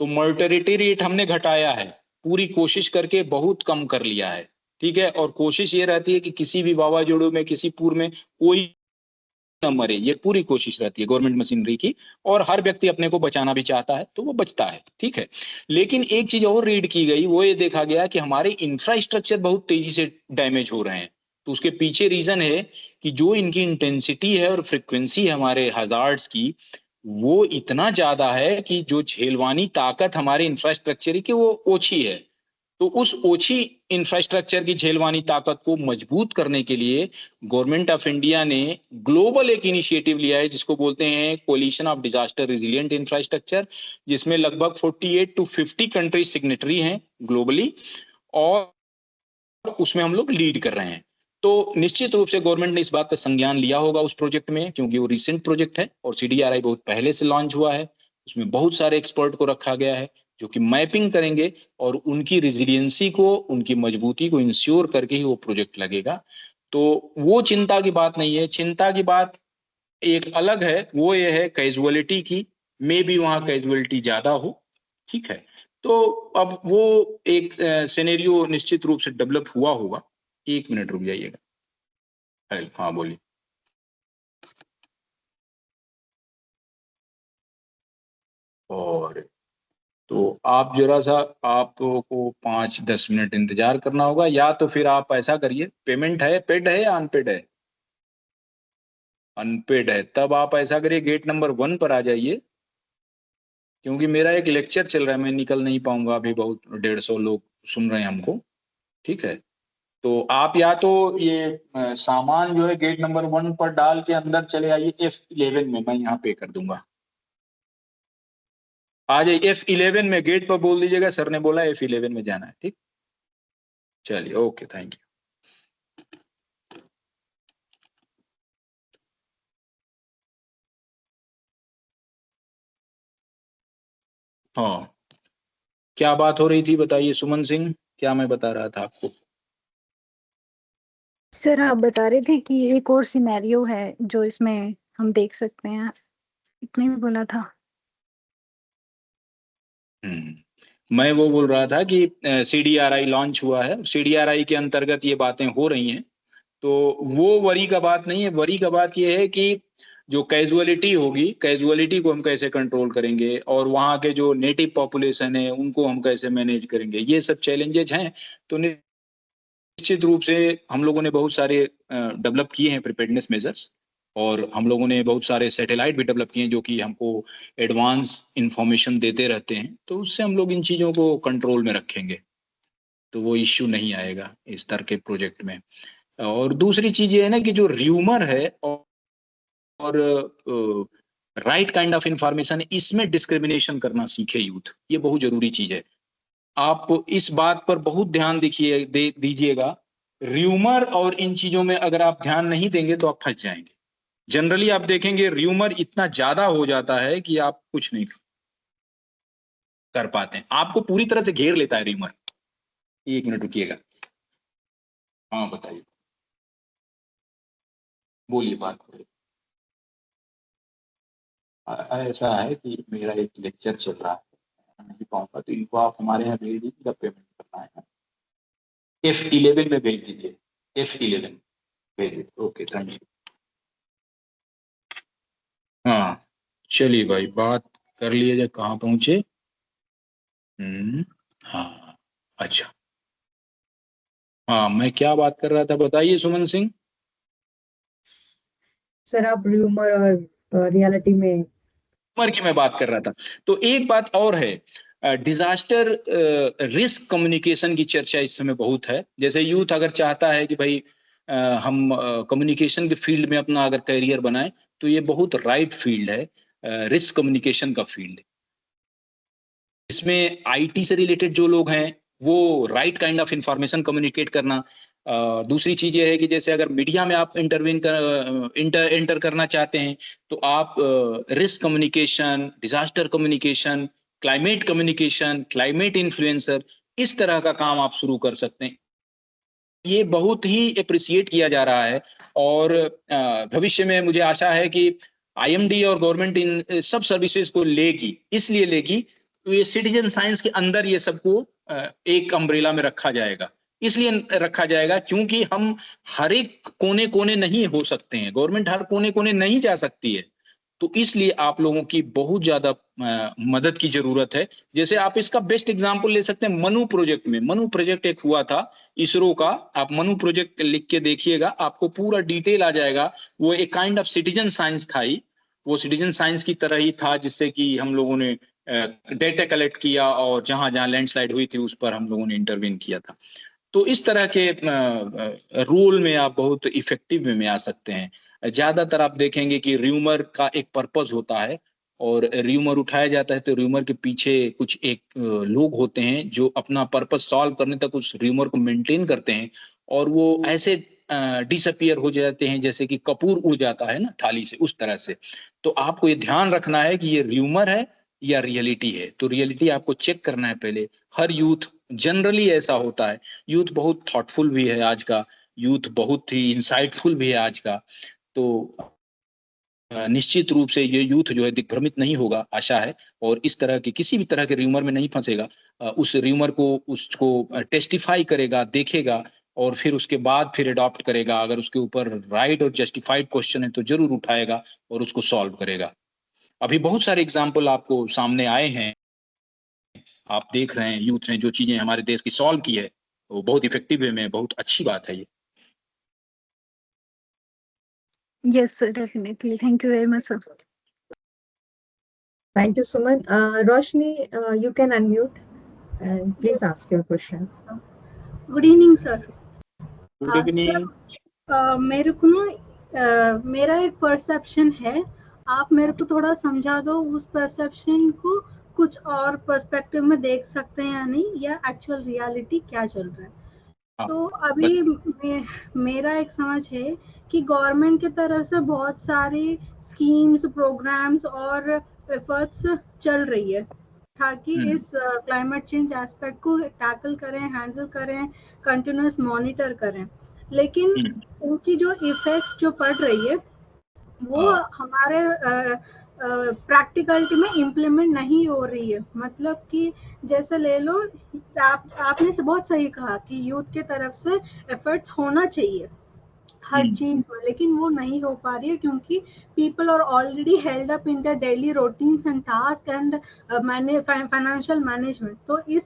तो मोर्टेलिटी रेट हमने घटाया है, पूरी कोशिश करके बहुत कम कर लिया है। ठीक है, और कोशिश ये रहती है कि किसी भी वावाजोड़ों में, किसी पूर में कोई न मरे, ये पूरी कोशिश रहती है गवर्नमेंट मशीनरी की। और हर व्यक्ति अपने को बचाना भी चाहता है तो वो बचता है, ठीक है। लेकिन एक चीज और रीड की गई, वो ये देखा गया कि हमारे इंफ्रास्ट्रक्चर बहुत तेजी से डैमेज हो रहे हैं। तो उसके पीछे रीजन है कि जो इनकी इंटेंसिटी है और फ्रिक्वेंसी है हमारे हजार्ड्स की, वो इतना ज्यादा है कि जो झेलवानी ताकत हमारे इंफ्रास्ट्रक्चर की वो ओछी है। तो उस ओछी इंफ्रास्ट्रक्चर की झेलवानी ताकत को मजबूत करने के लिए गवर्नमेंट ऑफ इंडिया ने ग्लोबल एक इनिशिएटिव लिया है जिसको बोलते हैं collision of disaster resilient infrastructure, जिसमें लगभग 48 to 50 कंट्रीज सिग्नेटरी हैं ग्लोबली, और उसमें हम लोग लीड कर रहे हैं। तो निश्चित रूप से गवर्नमेंट ने इस बात का संज्ञान लिया होगा उस प्रोजेक्ट में, क्योंकि वो रिसेंट प्रोजेक्ट है और CDRI बहुत पहले से लॉन्च हुआ है। उसमें बहुत सारे एक्सपर्ट को रखा गया है जो कि मैपिंग करेंगे और उनकी रिजिलियंसी को, उनकी मजबूती को इंश्योर करके ही वो प्रोजेक्ट लगेगा। तो वो चिंता की बात नहीं है। चिंता की बात एक अलग है, वो ये है कैजुअलिटी की, मे भी वहाँ कैजुअलिटी ज्यादा हो, ठीक है। तो अब वो एक सिनेरियो निश्चित रूप से डेवलप हुआ होगा। 1 मिनट रुक जाइएगा। हाँ बोलिए। और तो आप जरा सा, आपको 5-10 मिनट इंतजार करना होगा, या तो फिर आप ऐसा करिए, पेमेंट है, पेड है या अनपेड है? अनपेड है, तब आप ऐसा करिए गेट नंबर 1 पर आ जाइए, क्योंकि मेरा एक लेक्चर चल रहा है, मैं निकल नहीं पाऊंगा अभी, बहुत 150 लोग सुन रहे हैं हमको, ठीक है। तो आप या तो ये सामान जो है गेट नंबर 1 पर डाल के अंदर चले आइए, F11 में, मैं यहाँ पे कर दूंगा। आ जाइए F11 में, गेट पर बोल दीजिएगा सर ने बोला F11 में जाना है, ठीक। चलिए, ओके, थैंक यू। हाँ, क्या बात हो रही थी बताइए सुमन सिंह, क्या मैं बता रहा था आपको? सर आप बता रहे थे कि एक और सिनेरियो है जो इसमें हम देख सकते हैं, इतने भी बोला था। मैं वो बोल रहा था कि CDRI लॉन्च हुआ है, CDRI के अंतर्गत ये बातें हो रही हैं। तो वो वरी का बात नहीं है, वरी का बात ये है कि जो कैजुअलिटी होगी, कैजुअलिटी को हम कैसे कंट्रोल करेंगे, और वहाँ के जो नेटिव पॉपुलेशन है उनको हम कैसे मैनेज करेंगे, ये सब चैलेंजेज हैं। तो निश्चित रूप से हम लोगों ने बहुत सारे डेवलप किए हैं प्रिपेयर्डनेस मेजर्स, और हम लोगों ने बहुत सारे सैटेलाइट भी डेवलप किए हैं जो कि हमको एडवांस इंफॉर्मेशन देते रहते हैं। तो उससे हम लोग इन चीज़ों को कंट्रोल में रखेंगे, तो वो इश्यू नहीं आएगा इस तरह के प्रोजेक्ट में। और दूसरी चीज ये है ना कि जो र्यूमर है और राइट काइंड ऑफ इंफॉर्मेशन है, इसमें डिस्क्रिमिनेशन करना सीखे यूथ, ये बहुत जरूरी चीज है। आप इस बात पर बहुत ध्यान दीजिएगा। र्यूमर और इन चीजों में अगर आप ध्यान नहीं देंगे तो आप फंस जाएंगे। जनरली आप देखेंगे र्यूमर इतना ज्यादा हो जाता है कि आप कुछ नहीं कर पाते हैं, आपको पूरी तरह से घेर लेता है र्यूमर। 1 मिनट रुकिएगा। हाँ बताइए, बोलिए, बात करिए। ऐसा है कि मेरा एक लेक्चर चल रहा है, मैं नहीं पाऊंगा, तो इनको आप हमारे यहाँ भेज दीजिए, जब पेमेंट करना है। F11 में भेज दीजिए, F11 भेज दीजिए। Okay, thank you. हाँ चलिए भाई, बात कर लिए जाए, कहाँ पहुंचे? हाँ अच्छा, हाँ मैं क्या बात कर रहा था बताइए सुमन सिंह। सर आप र्यूमर और रियलिटी में उम्र की मैं बात कर रहा था। तो एक बात और है, डिजास्टर रिस्क कम्युनिकेशन की चर्चा इस समय बहुत है। जैसे यूथ अगर चाहता है कि भाई हम कम्युनिकेशन के फील्ड में अपना अगर करियर बनाए, तो ये बहुत राइट फील्ड है, रिस्क कम्युनिकेशन का फील्ड। इसमें आईटी से रिलेटेड जो लोग हैं वो right kind of information communicate करना। दूसरी चीज ये है कि जैसे अगर मीडिया में आप इंटर करना चाहते हैं, तो आप risk communication, disaster communication, climate communication, climate influencer, इस तरह का काम आप शुरू कर सकते हैं। ये बहुत ही अप्रिशिएट किया जा रहा है, और भविष्य में मुझे आशा है कि आईएमडी और गवर्नमेंट इन सब सर्विसेज को लेगी। इसलिए लेगी, तो ये सिटीजन साइंस के अंदर ये सबको एक अम्ब्रेला में रखा जाएगा। इसलिए रखा जाएगा क्योंकि हम हर एक कोने कोने नहीं हो सकते हैं, गवर्नमेंट हर कोने कोने नहीं जा सकती है। तो इसलिए आप लोगों की बहुत ज्यादा मदद की जरूरत है। जैसे आप इसका बेस्ट एग्जांपल ले सकते हैं मनु प्रोजेक्ट में। मनु प्रोजेक्ट एक हुआ था इसरो का, आप मनु प्रोजेक्ट लिख के देखिएगा, आपको पूरा डिटेल आ जाएगा। वो एक काइंड ऑफ सिटीजन साइंस था ही, वो सिटीजन साइंस की तरह ही था, जिससे कि हम लोगों ने डेटा कलेक्ट किया और जहां जहां लैंडस्लाइड हुई थी उस पर हम लोगों ने इंटरवीन किया था। तो इस तरह के रोल में आप बहुत इफेक्टिव वे में आ सकते हैं। ज्यादातर आप देखेंगे कि र्यूमर का एक पर्पस होता है, और र्यूमर उठाया जाता है तो र्यूमर के पीछे कुछ एक लोग होते हैं जो अपना पर्पस सॉल्व करने तक उस र्यूमर को मेंटेन करते हैं, और वो ऐसे डिसअपियर हो जाते हैं जैसे कि कपूर उड़ जाता है ना थाली से, उस तरह से। तो आपको ये ध्यान रखना है कि ये र्यूमर है या रियलिटी है। तो रियलिटी आपको चेक करना है पहले। हर यूथ जनरली ऐसा होता है, यूथ बहुत थॉटफुल भी है आज का, यूथ बहुत ही इंसाइटफुल भी है आज का। तो निश्चित रूप से ये यूथ जो है दिग्भ्रमित नहीं होगा, आशा है, और इस तरह के किसी भी तरह के र्यूमर में नहीं फंसेगा। उस र्यूमर को उसको टेस्टिफाई करेगा, देखेगा, और फिर उसके बाद फिर अडॉप्ट करेगा। अगर उसके ऊपर राइट और जस्टिफाइड क्वेश्चन है तो जरूर उठाएगा और उसको सॉल्व करेगा। अभी बहुत सारे एग्जाम्पल आपको सामने आए हैं, आप देख रहे हैं यूथ ने जो चीजें हमारे देश की सॉल्व की है, वो बहुत इफेक्टिव वे में, बहुत अच्छी बात है ये। Yes, sir, definitely. Thank you very much, sir. Thank you, Suman. Roshni, you can unmute and please ask your question. Good evening sir. Good evening. मेरे को ना मेरा एक परसेप्शन है, आप मेरे को थोड़ा समझा दो उस परसेप्शन को कुछ और पर्सपेक्टिव में देख सकते हैं या नहीं, या एक्चुअल रियलिटी क्या चल रहा है। तो अभी मेरा एक समझ है कि गवर्नमेंट की तरफ से बहुत सारी स्कीम्स, प्रोग्राम्स और एफर्ट्स चल रही है ताकि इस क्लाइमेट चेंज एस्पेक्ट को टैकल करें, हैंडल करें, कंटिन्यूस मॉनिटर करें। लेकिन उनकी जो इफेक्ट्स जो पड़ रही है वो हमारे प्रैक्टिकलिटी में इम्प्लीमेंट नहीं हो रही है। मतलब कि जैसे ले लो, आपने से बहुत सही कहा कि यूथ के तरफ से एफर्ट्स होना चाहिए हर चीज में, लेकिन वो नहीं हो पा रही है क्योंकि people are already held up in the daily routines and task and financial management. तो इस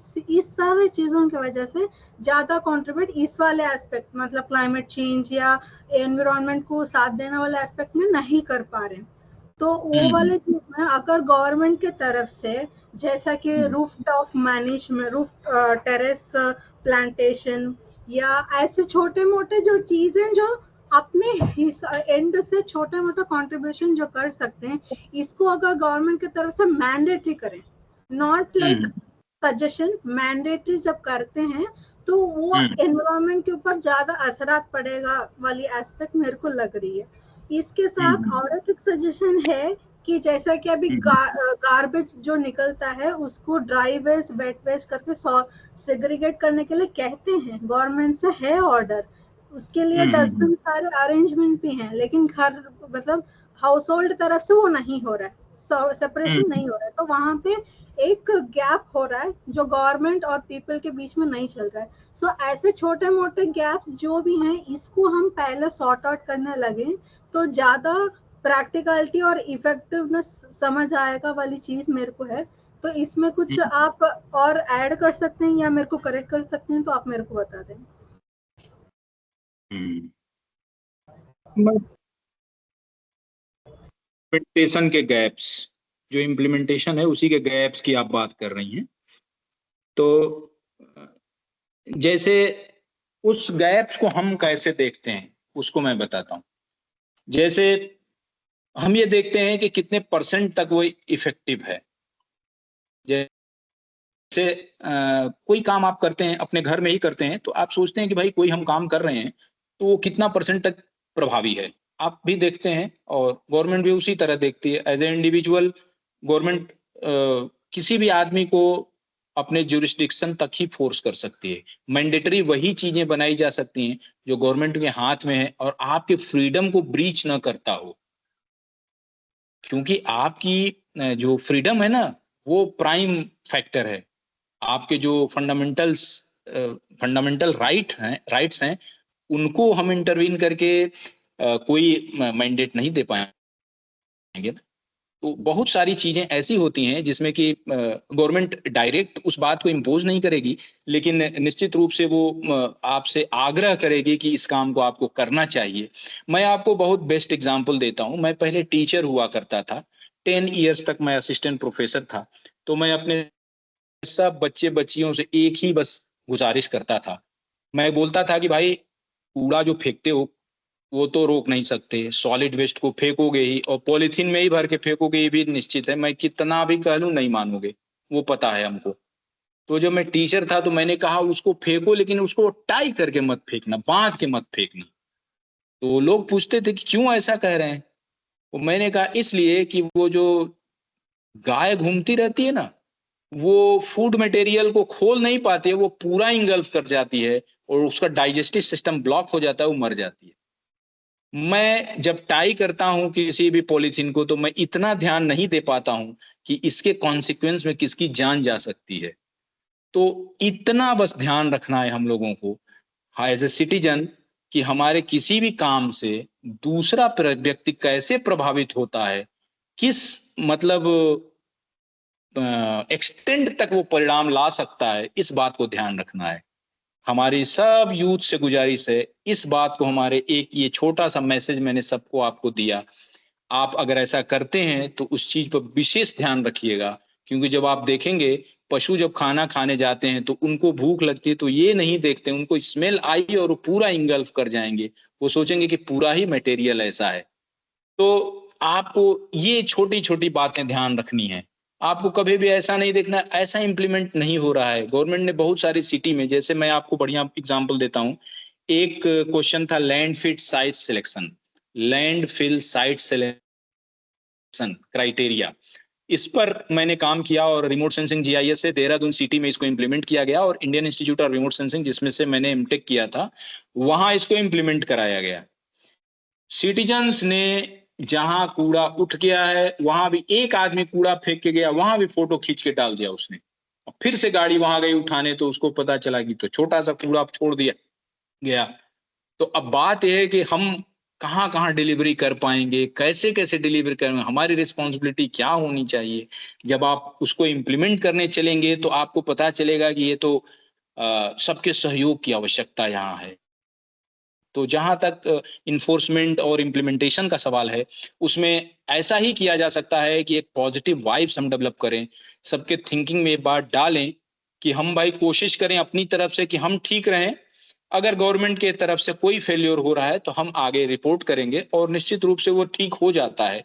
सारी चीजों की वजह से ज्यादा कंट्रीब्यूट इस वाले एस्पेक्ट, मतलब क्लाइमेट चेंज या एनवायरनमेंट को साथ देने वाले एस्पेक्ट में नहीं कर पा रहे। तो वो वाले चीज में अगर गवर्नमेंट के तरफ से जैसा कि roof top management, roof terrace plantation या ऐसे छोटे मोटे जो चीजें जो अपने एंड से छोटे मोटे कंट्रीब्यूशन जो कर सकते हैं, इसको अगर गवर्नमेंट की तरफ से मैंडेटरी करें, नॉट लाइक सजेशन, मैंडेटरी जब करते हैं तो वो एनवायरनमेंट के ऊपर ज्यादा असरात पड़ेगा वाली एस्पेक्ट मेरे को लग रही है। इसके साथ और एक सजेशन है कि जैसा कि अभी गार्बेज जो निकलता है उसको ड्राई वेस्ट, वेट वेस्ट करके सेग्रीगेट करने के लिए कहते हैं, गवर्नमेंट से है ऑर्डर, उसके लिए डस्टबिन सारे अरेंजमेंट भी हैं, लेकिन घर मतलब हाउस होल्ड तरफ से वो नहीं हो रहा है। सेपरेशन नहीं हो रहा है, तो वहां पे एक गैप हो रहा है जो गवर्नमेंट और पीपल के बीच में नहीं चल रहा है। सो ऐसे छोटे मोटे गैप्स जो भी हैं, इसको हम पहले सॉर्ट आउट करने लगे तो ज्यादा प्रैक्टिकलिटी और इफेक्टिवनेस समझ आएगा वाली चीज मेरे को है। तो इसमें कुछ आप और ऐड कर सकते हैं या मेरे को करेक्ट कर सकते हैं, तो आप मेरे को बता दें। इम्प्लीमेंटेशन के गैप्स, जो इम्प्लीमेंटेशन है उसी के गैप्स की आप बात कर रही हैं। तो जैसे उस गैप्स को हम कैसे देखते हैं उसको मैं बताता हूँ। जैसे हम ये देखते हैं कि कितने परसेंट तक वो इफेक्टिव है। जैसे कोई काम आप करते हैं, अपने घर में ही करते हैं, तो आप सोचते हैं कि भाई कोई हम काम कर रहे हैं तो वो कितना परसेंट तक प्रभावी है। आप भी देखते हैं और गवर्नमेंट भी उसी तरह देखती है। एज ए इंडिविजुअल गवर्नमेंट किसी भी आदमी को अपने जुरिस्डिक्शन तक ही फोर्स कर सकती है। मैंडेटरी वही चीजें बनाई जा सकती हैं जो गवर्नमेंट के हाथ में है और आपके फ्रीडम को ब्रीच ना करता हो, क्योंकि आपकी जो फ्रीडम है ना वो प्राइम फैक्टर है। आपके जो फंडामेंटल राइट्स हैं उनको हम इंटरवीन करके कोई मैंडेट नहीं दे पाएंगे। तो बहुत सारी चीजें ऐसी होती हैं जिसमें कि गवर्नमेंट डायरेक्ट उस बात को इम्पोज नहीं करेगी, लेकिन निश्चित रूप से वो आपसे आग्रह करेगी कि इस काम को आपको करना चाहिए। मैं आपको बहुत बेस्ट एग्जांपल देता हूं। मैं पहले टीचर हुआ करता था, 10 इयर्स तक मैं असिस्टेंट प्रोफेसर था। तो मैं अपने सब बच्चे बच्चियों से एक ही बस गुजारिश करता था। मैं बोलता था कि भाई कूड़ा जो फेंकते हो वो तो रोक नहीं सकते, सॉलिड वेस्ट को फेंकोगे ही और पॉलीथीन में ही भर के फेंकोगे, ये भी निश्चित है। मैं कितना भी कह लूं नहीं मानोगे, वो पता है हमको। तो जब मैं टीचर था तो मैंने कहा उसको फेंको, लेकिन उसको टाई करके मत फेंकना, बांध के मत फेंकना। तो लोग पूछते थे कि क्यों ऐसा कह रहे हैं। तो मैंने कहा इसलिए कि वो जो गाय घूमती रहती है ना, वो फूड मटेरियल को खोल नहीं पाती है, वो पूरा इंगल्फ कर जाती है और उसका डाइजेस्टिव सिस्टम ब्लॉक हो जाता है, वो मर जाती है। मैं जब टाई करता हूं किसी भी पॉलीथीन को तो मैं इतना ध्यान नहीं दे पाता हूं कि इसके कॉन्सिक्वेंस में किसकी जान जा सकती है। तो इतना बस ध्यान रखना है हम लोगों को एज ए सिटीजन कि हमारे किसी भी काम से दूसरा व्यक्ति कैसे प्रभावित होता है, किस मतलब एक्सटेंड तक वो परिणाम ला सकता है, इस बात को ध्यान रखना है। हमारी सब यूथ से गुजारिश है, इस बात को हमारे एक ये छोटा सा मैसेज मैंने सबको आपको दिया। आप अगर ऐसा करते हैं तो उस चीज पर विशेष ध्यान रखिएगा, क्योंकि जब आप देखेंगे पशु जब खाना खाने जाते हैं तो उनको भूख लगती है तो ये नहीं देखते, उनको स्मेल आई और वो पूरा इंगल्फ कर जाएंगे, वो सोचेंगे कि पूरा ही मटेरियल ऐसा है। तो आपको ये छोटी छोटी बातें ध्यान रखनी है। आपको कभी भी ऐसा नहीं देखना ऐसा इम्प्लीमेंट नहीं हो रहा है। गवर्नमेंट ने बहुत सारी सिटी में, जैसे मैं आपको बढ़िया एग्जांपल देता हूँ। एक क्वेश्चन था लैंडफिल साइट सिलेक्शन क्राइटेरिया। इस पर मैंने काम किया और रिमोट सेंसिंग GIS से देहरादून सिटी में इसको इम्प्लीमेंट किया गया और Indian institute of remote sensing जिसमें से मैंने एमटेक किया था वहां इसको इम्प्लीमेंट कराया गया। सिटीजन्स ने जहां कूड़ा उठ गया है वहां भी एक आदमी कूड़ा फेंक के गया, वहां भी फोटो खींच के डाल दिया उसने। और फिर से गाड़ी वहां गई उठाने तो उसको पता चला कि तो छोटा सा कूड़ा छोड़ दिया गया। तो अब बात यह है कि हम कहाँ कहाँ डिलीवरी कर पाएंगे, कैसे कैसे डिलीवरी करेंगे, हमारी रिस्पॉन्सिबिलिटी क्या होनी चाहिए। जब आप उसको इम्प्लीमेंट करने चलेंगे तो आपको पता चलेगा कि ये तो सबके सहयोग की आवश्यकता यहाँ है। तो जहां तक इन्फोर्समेंट और इम्प्लीमेंटेशन का सवाल है, उसमें ऐसा ही किया जा सकता है कि एक पॉजिटिव वाइब्स हम डेवलप करें, सबके थिंकिंग में ये बात डालें कि हम भाई कोशिश करें अपनी तरफ से कि हम ठीक रहें। अगर गवर्नमेंट के तरफ से कोई फेल्योर हो रहा है तो हम आगे रिपोर्ट करेंगे और निश्चित रूप से वो ठीक हो जाता है।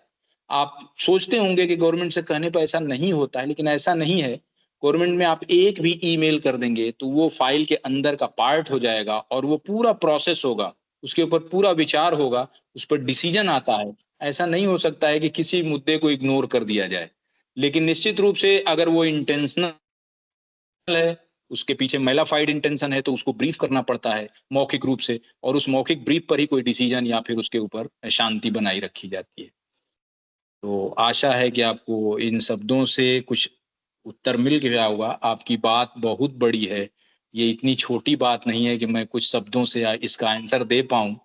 आप सोचते होंगे कि गवर्नमेंट से कहने पर ऐसा नहीं होता है, लेकिन ऐसा नहीं है। गवर्नमेंट में आप एक भी ईमेल कर देंगे तो वो फाइल के अंदर का पार्ट हो जाएगा और वो पूरा प्रोसेस होगा, उसके ऊपर पूरा विचार होगा, उस पर डिसीजन आता है। ऐसा नहीं हो सकता है कि किसी मुद्दे को इग्नोर कर दिया जाए। लेकिन निश्चित रूप से अगर वो इंटेंशनल है, उसके पीछे मेलाफाइड इंटेंशन है, तो उसको ब्रीफ करना पड़ता है मौखिक रूप से, और उस मौखिक ब्रीफ पर ही कोई डिसीजन या फिर उसके ऊपर शांति बनाई रखी जाती है। तो आशा है कि आपको इन शब्दों से कुछ उत्तर मिल गया होगा। आपकी बात बहुत बड़ी है, ये इतनी छोटी बात नहीं है कि मैं कुछ शब्दों से इसका आंसर दे पाऊँ,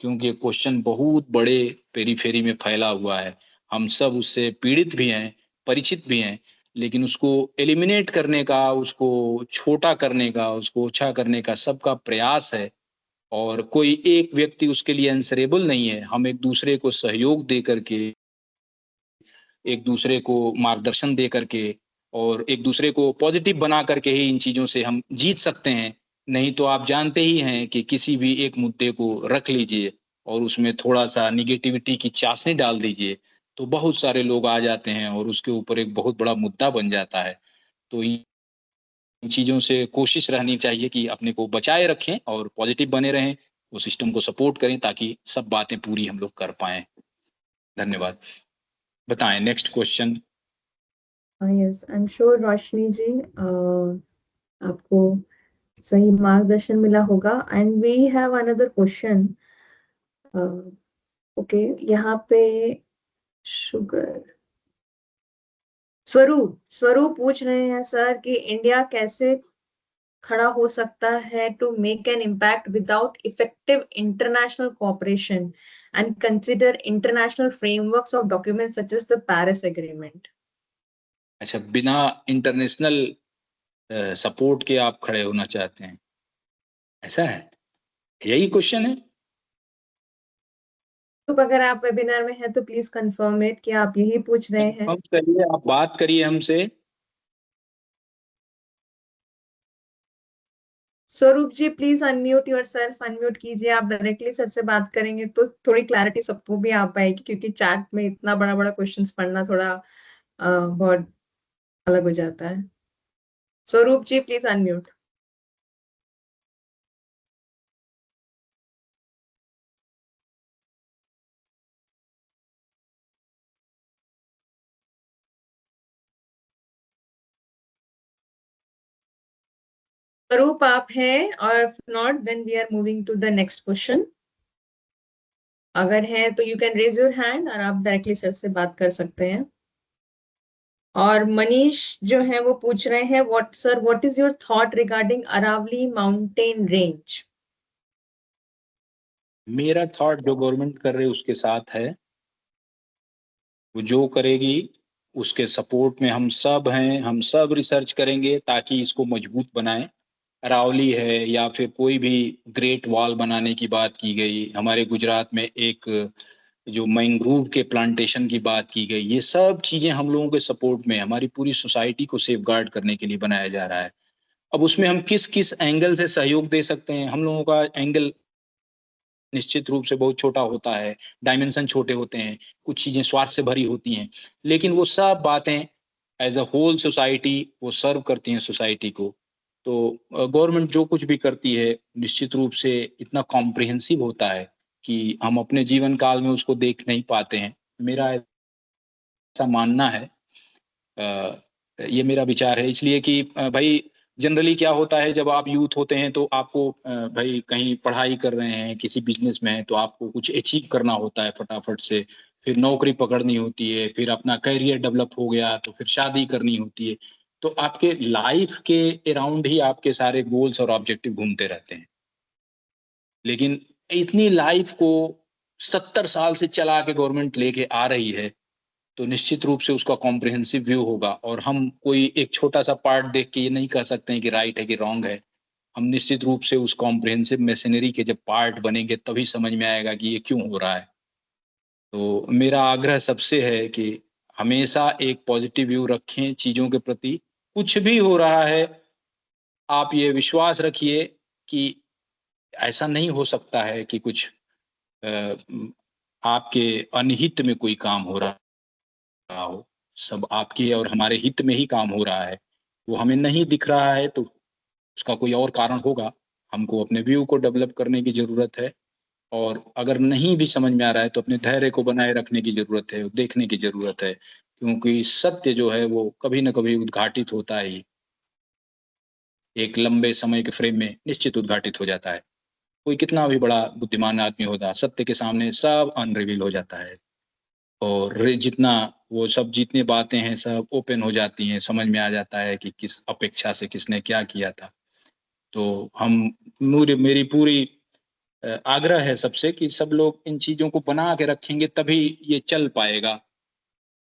क्योंकि क्वेश्चन बहुत बड़े पेरीफेरी में फैला हुआ है। हम सब उससे पीड़ित भी हैं, परिचित भी हैं, लेकिन उसको एलिमिनेट करने का, उसको छोटा करने का, उसको ओछा करने का सबका प्रयास है, और कोई एक व्यक्ति उसके लिए आंसरेबल नहीं है। हम एक दूसरे को सहयोग दे करके, एक दूसरे को मार्गदर्शन दे करके, और एक दूसरे को पॉजिटिव बना करके ही इन चीज़ों से हम जीत सकते हैं। नहीं तो आप जानते ही हैं कि किसी भी एक मुद्दे को रख लीजिए और उसमें थोड़ा-सा नेगेटिविटी की चाशनी डाल दीजिए, तो बहुत सारे लोग आ जाते हैं और उसके ऊपर एक बहुत बड़ा मुद्दा बन जाता है। तो इन चीज़ों से कोशिश रहनी चाहिए कि अपने को बचाए रखें और पॉजिटिव बने रहें, वो सिस्टम को सपोर्ट करें ताकि सब बातें पूरी हम लोग कर पाएँ। धन्यवाद। बताएँ next question. Yes, I am sure Roshni ji आपको सही मार्गदर्शन मिला होगा। And we have another question. Okay, यहाँ पे शुगर स्वरूप स्वरूप पूछ रहे हैं सर कि इंडिया कैसे खड़ा हो सकता है to make an impact without effective international cooperation and consider international frameworks of document such as the Paris agreement. अच्छा, बिना इंटरनेशनल सपोर्ट के आप खड़े होना चाहते हैं, ऐसा है? यही क्वेश्चन है? तो अगर आप वेबिनार में हैं तो प्लीज कंफर्म इट कि आप यही पूछ रहे हैं। कंफर्म करिए, आप बात करिए हमसे। स्वरूप जी प्लीज अनम्यूट योरसेल्फ, अनम्यूट कीजिए। आप डायरेक्टली सर से बात करेंगे तो थोड़ी क्लैरिटी सबको भी आ पाएगी, क्योंकि चैट में इतना बड़ा बड़ा क्वेश्चंस पढ़ना थोड़ा बहुत अलग हो जाता है। स्वरूप जी प्लीज अनम्यूट। स्वरूप आप हैं, और if not then we are moving to the next question. अगर है तो you can raise your hand और आप डायरेक्टली सर से बात कर सकते हैं। और मनीष जो है वो पूछ रहे हैं, what sir, what is your thought regarding Aravalli mountain range? मेरा थॉट जो गवर्नमेंट कर रही है उसके साथ है। वो जो करेगी उसके सपोर्ट में हम सब हैं, हम सब रिसर्च करेंगे ताकि इसको मजबूत बनाएं। अरावली है या फिर कोई भी ग्रेट वॉल बनाने की बात की गई, हमारे गुजरात में एक जो मैंग्रोव के प्लांटेशन की बात की गई, ये सब चीज़ें हम लोगों के सपोर्ट में, हमारी पूरी सोसाइटी को सेफगार्ड करने के लिए बनाया जा रहा है। अब उसमें हम किस किस एंगल से सहयोग दे सकते हैं, हम लोगों का एंगल निश्चित रूप से बहुत छोटा होता है, डायमेंशन छोटे होते हैं, कुछ चीज़ें स्वार्थ से भरी होती हैं, लेकिन वो सब बातें एज अ होल सोसाइटी वो सर्व करती हैं सोसाइटी को। तो गवर्नमेंट जो कुछ भी करती है निश्चित रूप से इतना कॉम्प्रिहेंसिव होता है कि हम अपने जीवन काल में उसको देख नहीं पाते हैं। मेरा ऐसा मानना है, अ, ये मेरा विचार है, इसलिए कि भाई जनरली क्या होता है जब आप यूथ होते हैं तो आपको भाई कहीं पढ़ाई कर रहे हैं, किसी बिजनेस में हैं, तो आपको कुछ अचीव करना होता है फटाफट से, फिर नौकरी पकड़नी होती है, फिर अपना करियर डेवलप हो गया तो फिर शादी करनी होती है। तो आपके लाइफ के अराउंड ही आपके सारे गोल्स और ऑब्जेक्टिव घूमते रहते हैं। लेकिन इतनी लाइफ को 70 साल से चला के गवर्नमेंट लेके आ रही है, तो निश्चित रूप से उसका कॉम्प्रिहेंसिव व्यू होगा, और हम कोई एक छोटा-सा पार्ट देख के ये नहीं कह सकते हैं कि राइट है कि रॉन्ग है। हम निश्चित रूप से उस कॉम्प्रिहेंसिव मशीनरी के जब पार्ट बनेंगे तभी समझ में आएगा कि ये क्यों हो रहा है। तो मेरा आग्रह सबसे है कि हमेशा एक पॉजिटिव व्यू रखें चीज़ों के प्रति। कुछ भी हो रहा है, आप ये विश्वास रखिए कि ऐसा नहीं हो सकता है कि कुछ अ, आपके अनहित में कोई काम हो रहा हो। सब आपके और हमारे हित में ही काम हो रहा है। वो हमें नहीं दिख रहा है तो उसका कोई और कारण होगा। हमको अपने व्यू को डेवलप करने की ज़रूरत है, और अगर नहीं भी समझ में आ रहा है तो अपने धैर्य को बनाए रखने की ज़रूरत है, देखने की ज़रूरत है, क्योंकि सत्य जो है वो कभी न कभी उद्घाटित होता ही, एक लंबे समय के फ्रेम में निश्चित उद्घाटित हो जाता है। कोई कितना भी बड़ा बुद्धिमान आदमी होता, सत्य के सामने सब अनरिवील हो जाता है। और जितना वो सब जितनी बातें हैं सब ओपन हो जाती हैं, समझ में आ जाता है कि किस अपेक्षा से किसने क्या किया था। तो मेरी पूरी आग्रह है सबसे कि सब लोग इन चीजों को बना के रखेंगे तभी ये चल पाएगा।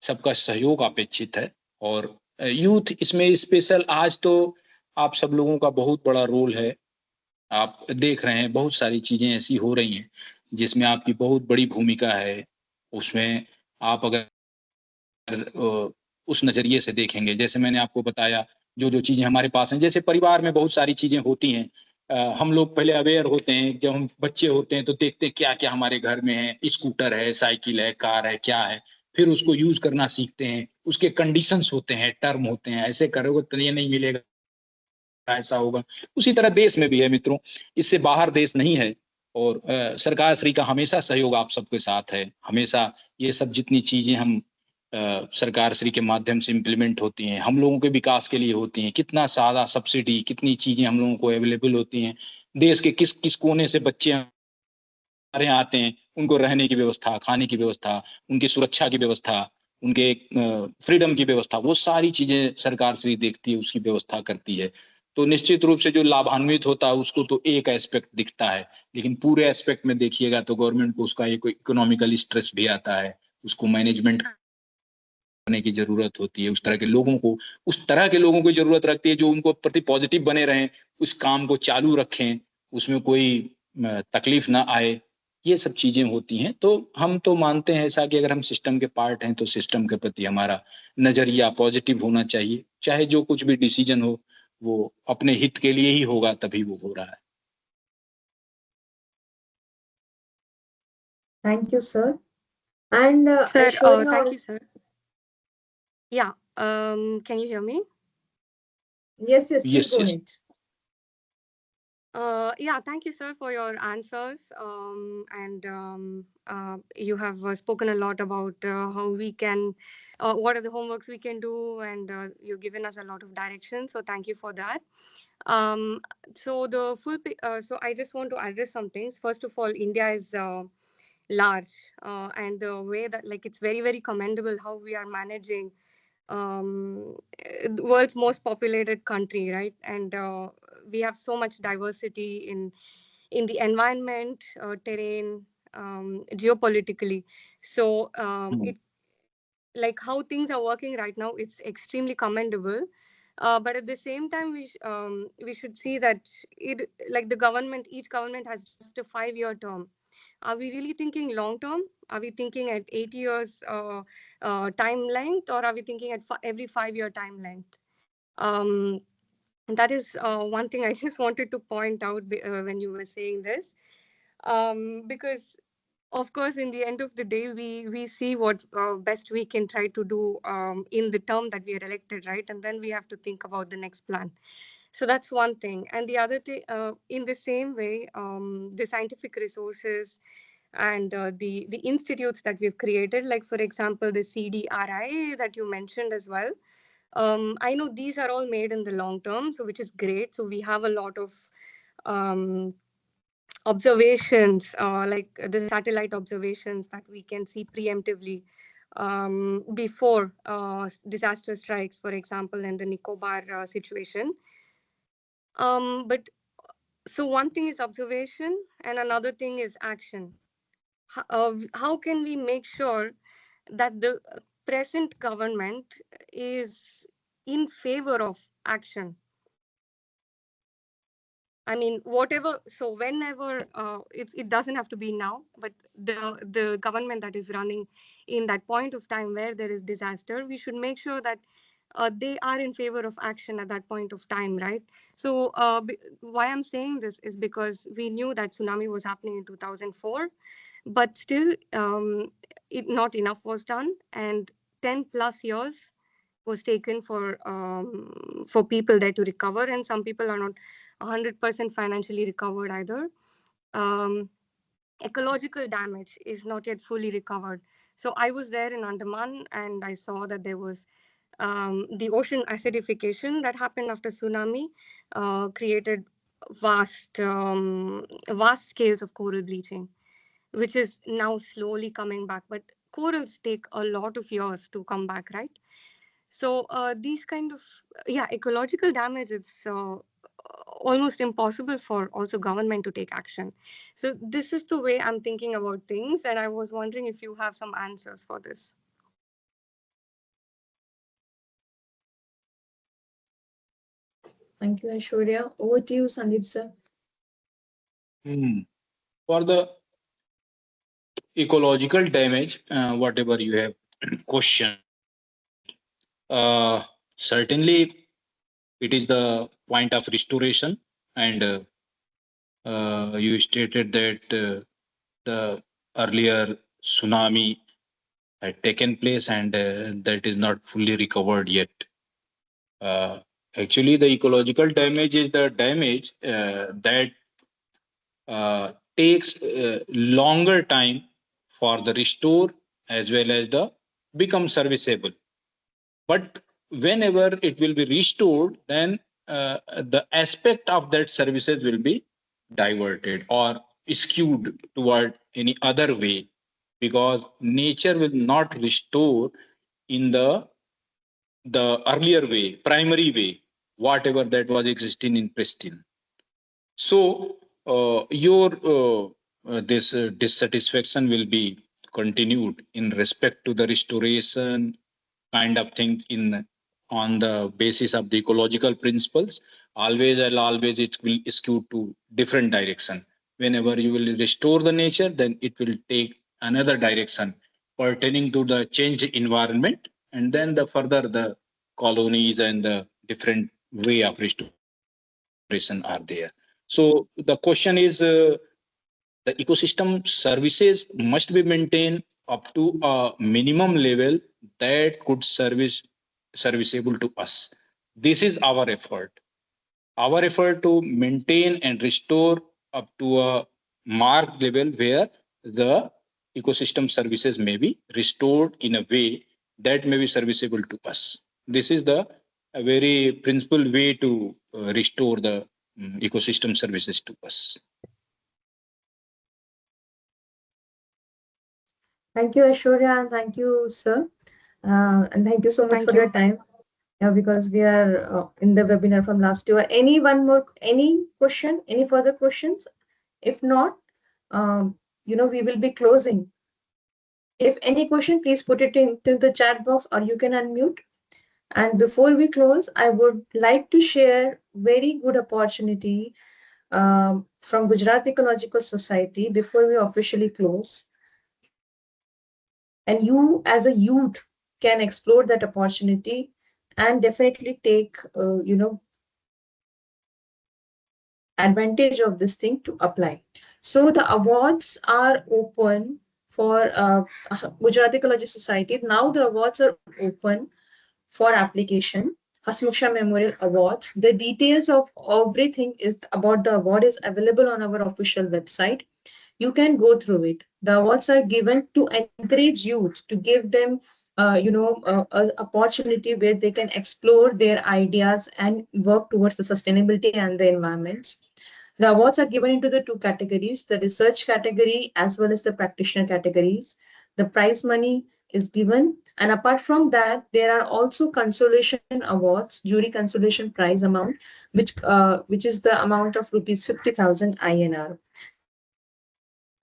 सबका सहयोग अपेक्षित है और यूथ इसमें स्पेशल आज तो आप सब लोगों का बहुत बड़ा रोल है। आप देख रहे हैं बहुत सारी चीजें ऐसी हो रही हैं जिसमें आपकी बहुत बड़ी भूमिका है। उसमें आप अगर उस नजरिए से देखेंगे, जैसे मैंने आपको बताया जो जो चीजें हमारे पास हैं, जैसे परिवार में बहुत सारी चीजें होती हैं। हम लोग पहले अवेयर होते हैं, जब हम बच्चे होते हैं तो देखते हैं क्या क्या हमारे घर में है, स्कूटर है, साइकिल है, कार है, क्या है। फिर उसको यूज करना सीखते हैं, उसके कंडीशंस होते हैं, टर्म होते हैं, ऐसे करोगे तो ये नहीं मिलेगा, ऐसा होगा। उसी तरह देश में भी है मित्रों, इससे बाहर देश नहीं है। और सरकार श्री का हमेशा सहयोग आप सबके साथ है। हमेशा ये सब जितनी चीजें हम सरकार श्री के माध्यम से इम्प्लीमेंट होती हैं, हम लोगों के विकास के लिए होती हैं। कितना सारा सब्सिडी, कितनी चीजें हम लोगों को अवेलेबल होती हैं। देश के किस किस कोने से बच्चे हमारे यहाँ आते हैं, उनको रहने की व्यवस्था, खाने की व्यवस्था, उनकी सुरक्षा की व्यवस्था, उनके फ्रीडम की व्यवस्था, वो सारी चीजें सरकार श्री देखती है, उसकी व्यवस्था करती है। तो निश्चित रूप से जो लाभान्वित होता है उसको तो एक एस्पेक्ट दिखता है, लेकिन पूरे एस्पेक्ट में देखिएगा तो गवर्नमेंट को उसका एक इकोनॉमिकल स्ट्रेस भी आता है। उसको मैनेजमेंट करने की जरूरत होती है। उस तरह के लोगों की जरूरत रखती है जो उनको प्रति पॉजिटिव बने रहें, उस काम को चालू रखें, उसमें कोई तकलीफ ना आए। ये सब चीजें होती हैं। तो हम तो मानते हैं ऐसा कि अगर हम सिस्टम के पार्ट हैं तो सिस्टम के प्रति हमारा नजरिया पॉजिटिव होना चाहिए। चाहे जो कुछ भी डिसीजन हो वो अपने हित के लिए ही होगा, तभी वो हो रहा है। Thank you, sir. And Sir, Aishwarya, thank you, sir. Yeah, can you hear me? yes, yes, please Yes, go yes. ahead. Yeah, thank you, sir, for your answers. And you have spoken a lot about how we can, what are the homeworks we can do, and you've given us a lot of direction. So thank you for that. So so I just want to address some things. First of all, India is large, and the way that, like, it's very, very commendable how we are managing the world's most populated country, right? And we have so much diversity in the environment, terrain, geopolitically. So it, like, how things are working right now, it's extremely commendable. But at the same time, we should see that it, like, each government has just a 5-year term. Are we really thinking long term? Are we thinking at 8 years time length, or are we thinking at every 5-year time length? That is one thing I just wanted to point out when you were saying this, because of course, in the end of the day, we see what best we can try to do in the term that we are elected, right? And then we have to think about the next plan. So that's one thing. And the other thing, in the same way, the scientific resources and the institutes that we've created, like, for example, the CDRI that you mentioned as well. I know these are all made in the long term, so which is great. So we have a lot of um, observations, like the satellite observations that we can see preemptively before disaster strikes, for example, in the Nicobar situation. But so one thing is observation, and another thing is action. How can we make sure that the present government is in favor of action? I mean, whatever. So whenever it doesn't have to be now, but the government that is running in that point of time where there is disaster, we should make sure that they are in favor of action at that point of time, right? So why I'm saying this is because we knew that tsunami was happening in 2004, but still, not enough was done, and 10 plus years was taken for people there to recover, and some people are not 100% financially recovered either. Ecological damage is not yet fully recovered. So I was there in Andaman, and I saw that there was the ocean acidification that happened after tsunami created vast scales of coral bleaching, which is now slowly coming back. But corals take a lot of years to come back, right? So these kind of ecological damage is almost impossible for also government to take action. So this is the way I'm thinking about things, and I was wondering if you have some answers for this. Thank you, Aishwarya. Over to you, Sandeep sir. For the ecological damage, whatever you have questioned, certainly it is the point of restoration, and you stated that the earlier tsunami had taken place, and that is not fully recovered yet. Uh, Actually, the ecological damage is the damage that takes longer time for the restore as well as the become serviceable. But whenever it will be restored, then the aspect of that services will be diverted or skewed toward any other way, because nature will not restore in the earlier way, primary way, whatever that was existing in pristine. So your this dissatisfaction will be continued in respect to the restoration kind of thing in on the basis of the ecological principles. Always and always it will skew to different direction. Whenever you will restore the nature, then it will take another direction pertaining to the changed environment, and then the further the colonies and the different way of restoration are there. So the question is, the ecosystem services must be maintained up to a minimum level that could serviceable to us. This is our effort to maintain and restore up to a marked level where the ecosystem services may be restored in a way that may be serviceable to us. This is the a very principal way to restore the ecosystem services to us. Thank you, Aishwarya, and thank you, sir. And thank you so much for your time. Yeah, because we are in the webinar from last year. Any question, any further questions? If not, we will be closing. If any question, please put it into the chat box or you can unmute. And before we close, I would like to share very good opportunity from Gujarat Ecological Society before we officially close. And you as a youth can explore that opportunity and definitely take, advantage of this thing to apply. So the awards are open for Gujarat Ecology Society. Now the awards are open for application. Hasmuksha Memorial Awards. The details of everything is about the award is available on our official website. You can go through it. The awards are given to encourage youth, to give them an opportunity where they can explore their ideas and work towards the sustainability and the environments. The awards are given into the two categories, the research category as well as the practitioner categories. The prize money is given, and apart from that, there are also consolation awards, jury consolation prize amount, which is the amount of rupees 50,000 INR.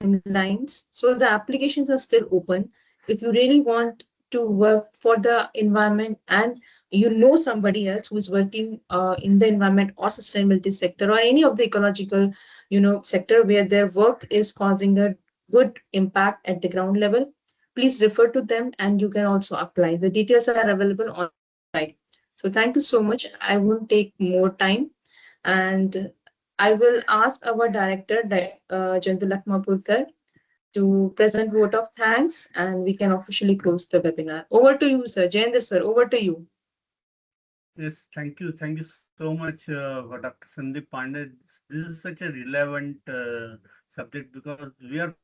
Timelines. So the applications are still open. If you really want to work for the environment and you know somebody else who is working in the environment or sustainability sector or any of the ecological sector where their work is causing a good impact at the ground level, please refer to them and you can also apply. The details are available on the site. So thank you so much. I won't take more time, and I will ask our director, Jayantala Mapurkar, to present vote of thanks, and we can officially close the webinar. Over to you, sir. Jayendra, sir, over to you. Yes, thank you. Thank you so much, Dr. Sandeep Pandey. This is such a relevant subject because we are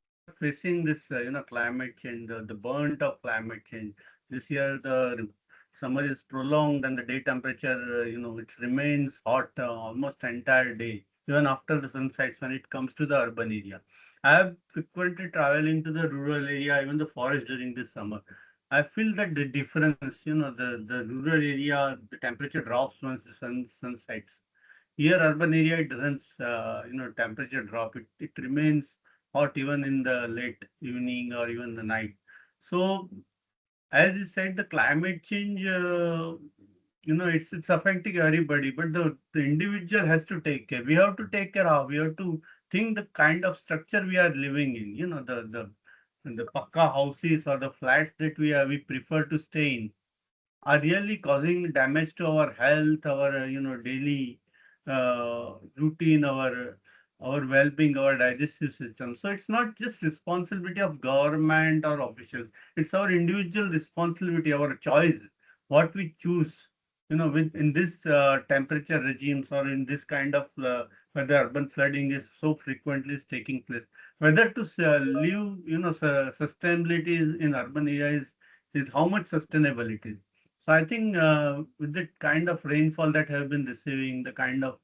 facing this, climate change, the burnt of climate change. This year, the summer is prolonged and the day temperature, it remains hot almost entire day. even after the sun sets when it comes to the urban area. I have frequently traveled into the rural area, even the forest during this summer. I feel that the difference, the rural area, the temperature drops once the sun sets. Here, urban area, it doesn't, temperature drop. It remains hot even in the late evening or even the night. So, as you said, the climate change, it's affecting everybody, but the individual has to take care. We have to take care of. We have to think the kind of structure we are living in. The pakka houses or the flats that we prefer to stay in are really causing damage to our health, our daily routine, our well-being, our digestive system. So it's not just responsibility of government or officials. It's our individual responsibility, our choice, what we choose. With in this temperature regimes or in this kind of where the urban flooding is so frequently is taking place, whether to live, sustainability in urban areas is how much sustainable it is. So I think with the kind of rainfall that have been receiving, the kind of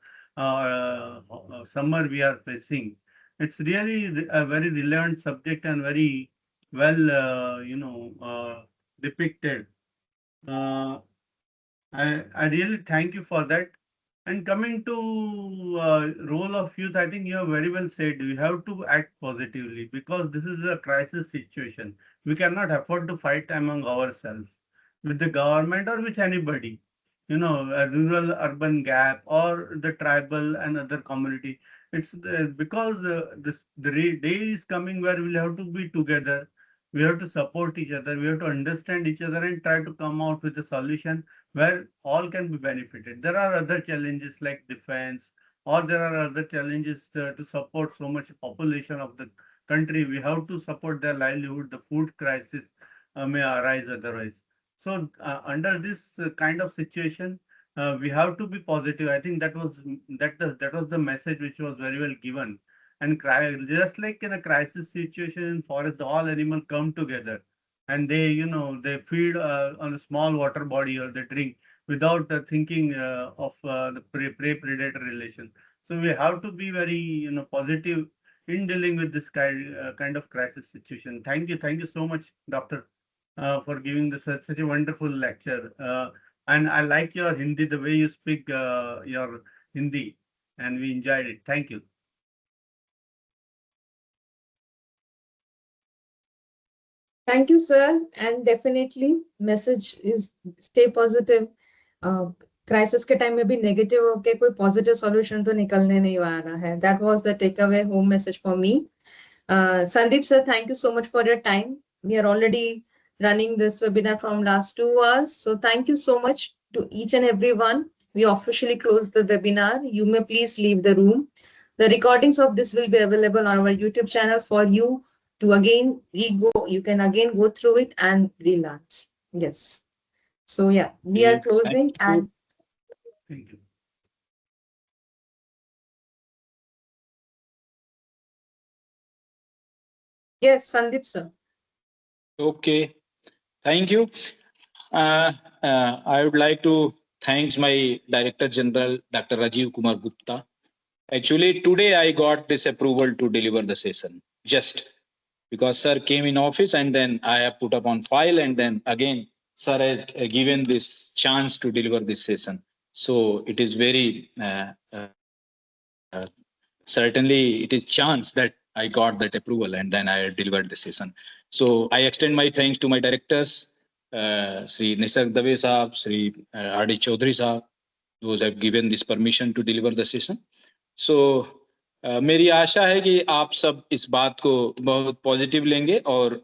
summer we are facing, it's really a very relevant subject and very well, depicted. Uh, I really thank you for that. And coming to role of youth, I think you have very well said we have to act positively because this is a crisis situation. We cannot afford to fight among ourselves with the government or with anybody. A rural urban gap or the tribal and other community. It's because day is coming where we'll have to be together. We have to support each other. We have to understand each other and try to come out with a solution where all can be benefited. There are other challenges like defense, or there are other challenges to support so much population of the country. We have to support their livelihood. The food crisis may arise otherwise. So under this kind of situation, we have to be positive. I think that was the message which was very well given. And just like in a crisis situation in forest, all animals come together and they feed on a small water body or they drink without thinking of the prey-predator relation. So we have to be very positive in dealing with this kind of crisis situation. Thank you so much, Doctor, for giving this such a wonderful lecture. And I like your Hindi, the way you speak your Hindi, and we enjoyed it. Thank you. Thank you, sir. And definitely, message is stay positive. Crisis के time में भी negative होके कोई positive solution तो निकलने नहीं वाला है. That was the takeaway home message for me. Sandeep sir, thank you so much for your time. We are already running this webinar from last 2 hours. So thank you so much to each and everyone. We officially close the webinar. You may please leave the room. The recordings of this will be available on our YouTube channel for you to again you can again go through it and relearn. Yes. So yeah, we are closing and Thank you. yes, Sandeep sir. Okay, thank you. I would like to thank my Director General, Dr. Rajiv Kumar Gupta. Actually, today I got this approval to deliver the session, just because sir came in office and then I have put up on file and then again sir has given this chance to deliver this session. So it is very certainly it is chance that I got that approval and then I delivered the session. So I extend my thanks to my directors, Sri Nisarg Dave Saab, Sri R.D. Chaudhary Saab, those have given this permission to deliver the session. So मेरी आशा है कि आप सब इस बात को बहुत positive लेंगे और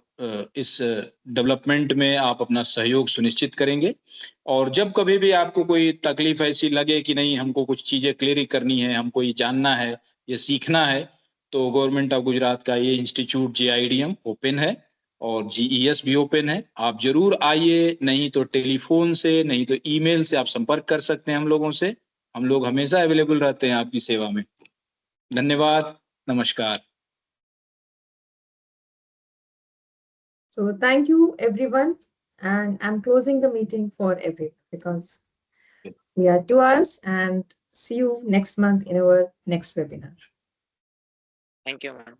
इस डेवलपमेंट में आप अपना सहयोग सुनिश्चित करेंगे और जब कभी भी आपको कोई तकलीफ ऐसी लगे कि नहीं हमको कुछ चीजें क्लियर करनी है, हमको ये जानना है, ये सीखना है, तो गवर्नमेंट ऑफ गुजरात का ये इंस्टीट्यूट GIDM ओपन है और GES भी ओपन है. आप जरूर आइए, नहीं तो टेलीफोन से, नहीं तो ईमेल से आप संपर्क कर सकते हैं हम लोगों से. हम लोग हमेशा अवेलेबल रहते हैं आपकी सेवा में. धन्यवाद, नमस्कार. So thank you everyone, and I'm closing the meeting for everyone because we are 2 hours and See you next month in our next webinar. Thank you, ma'am.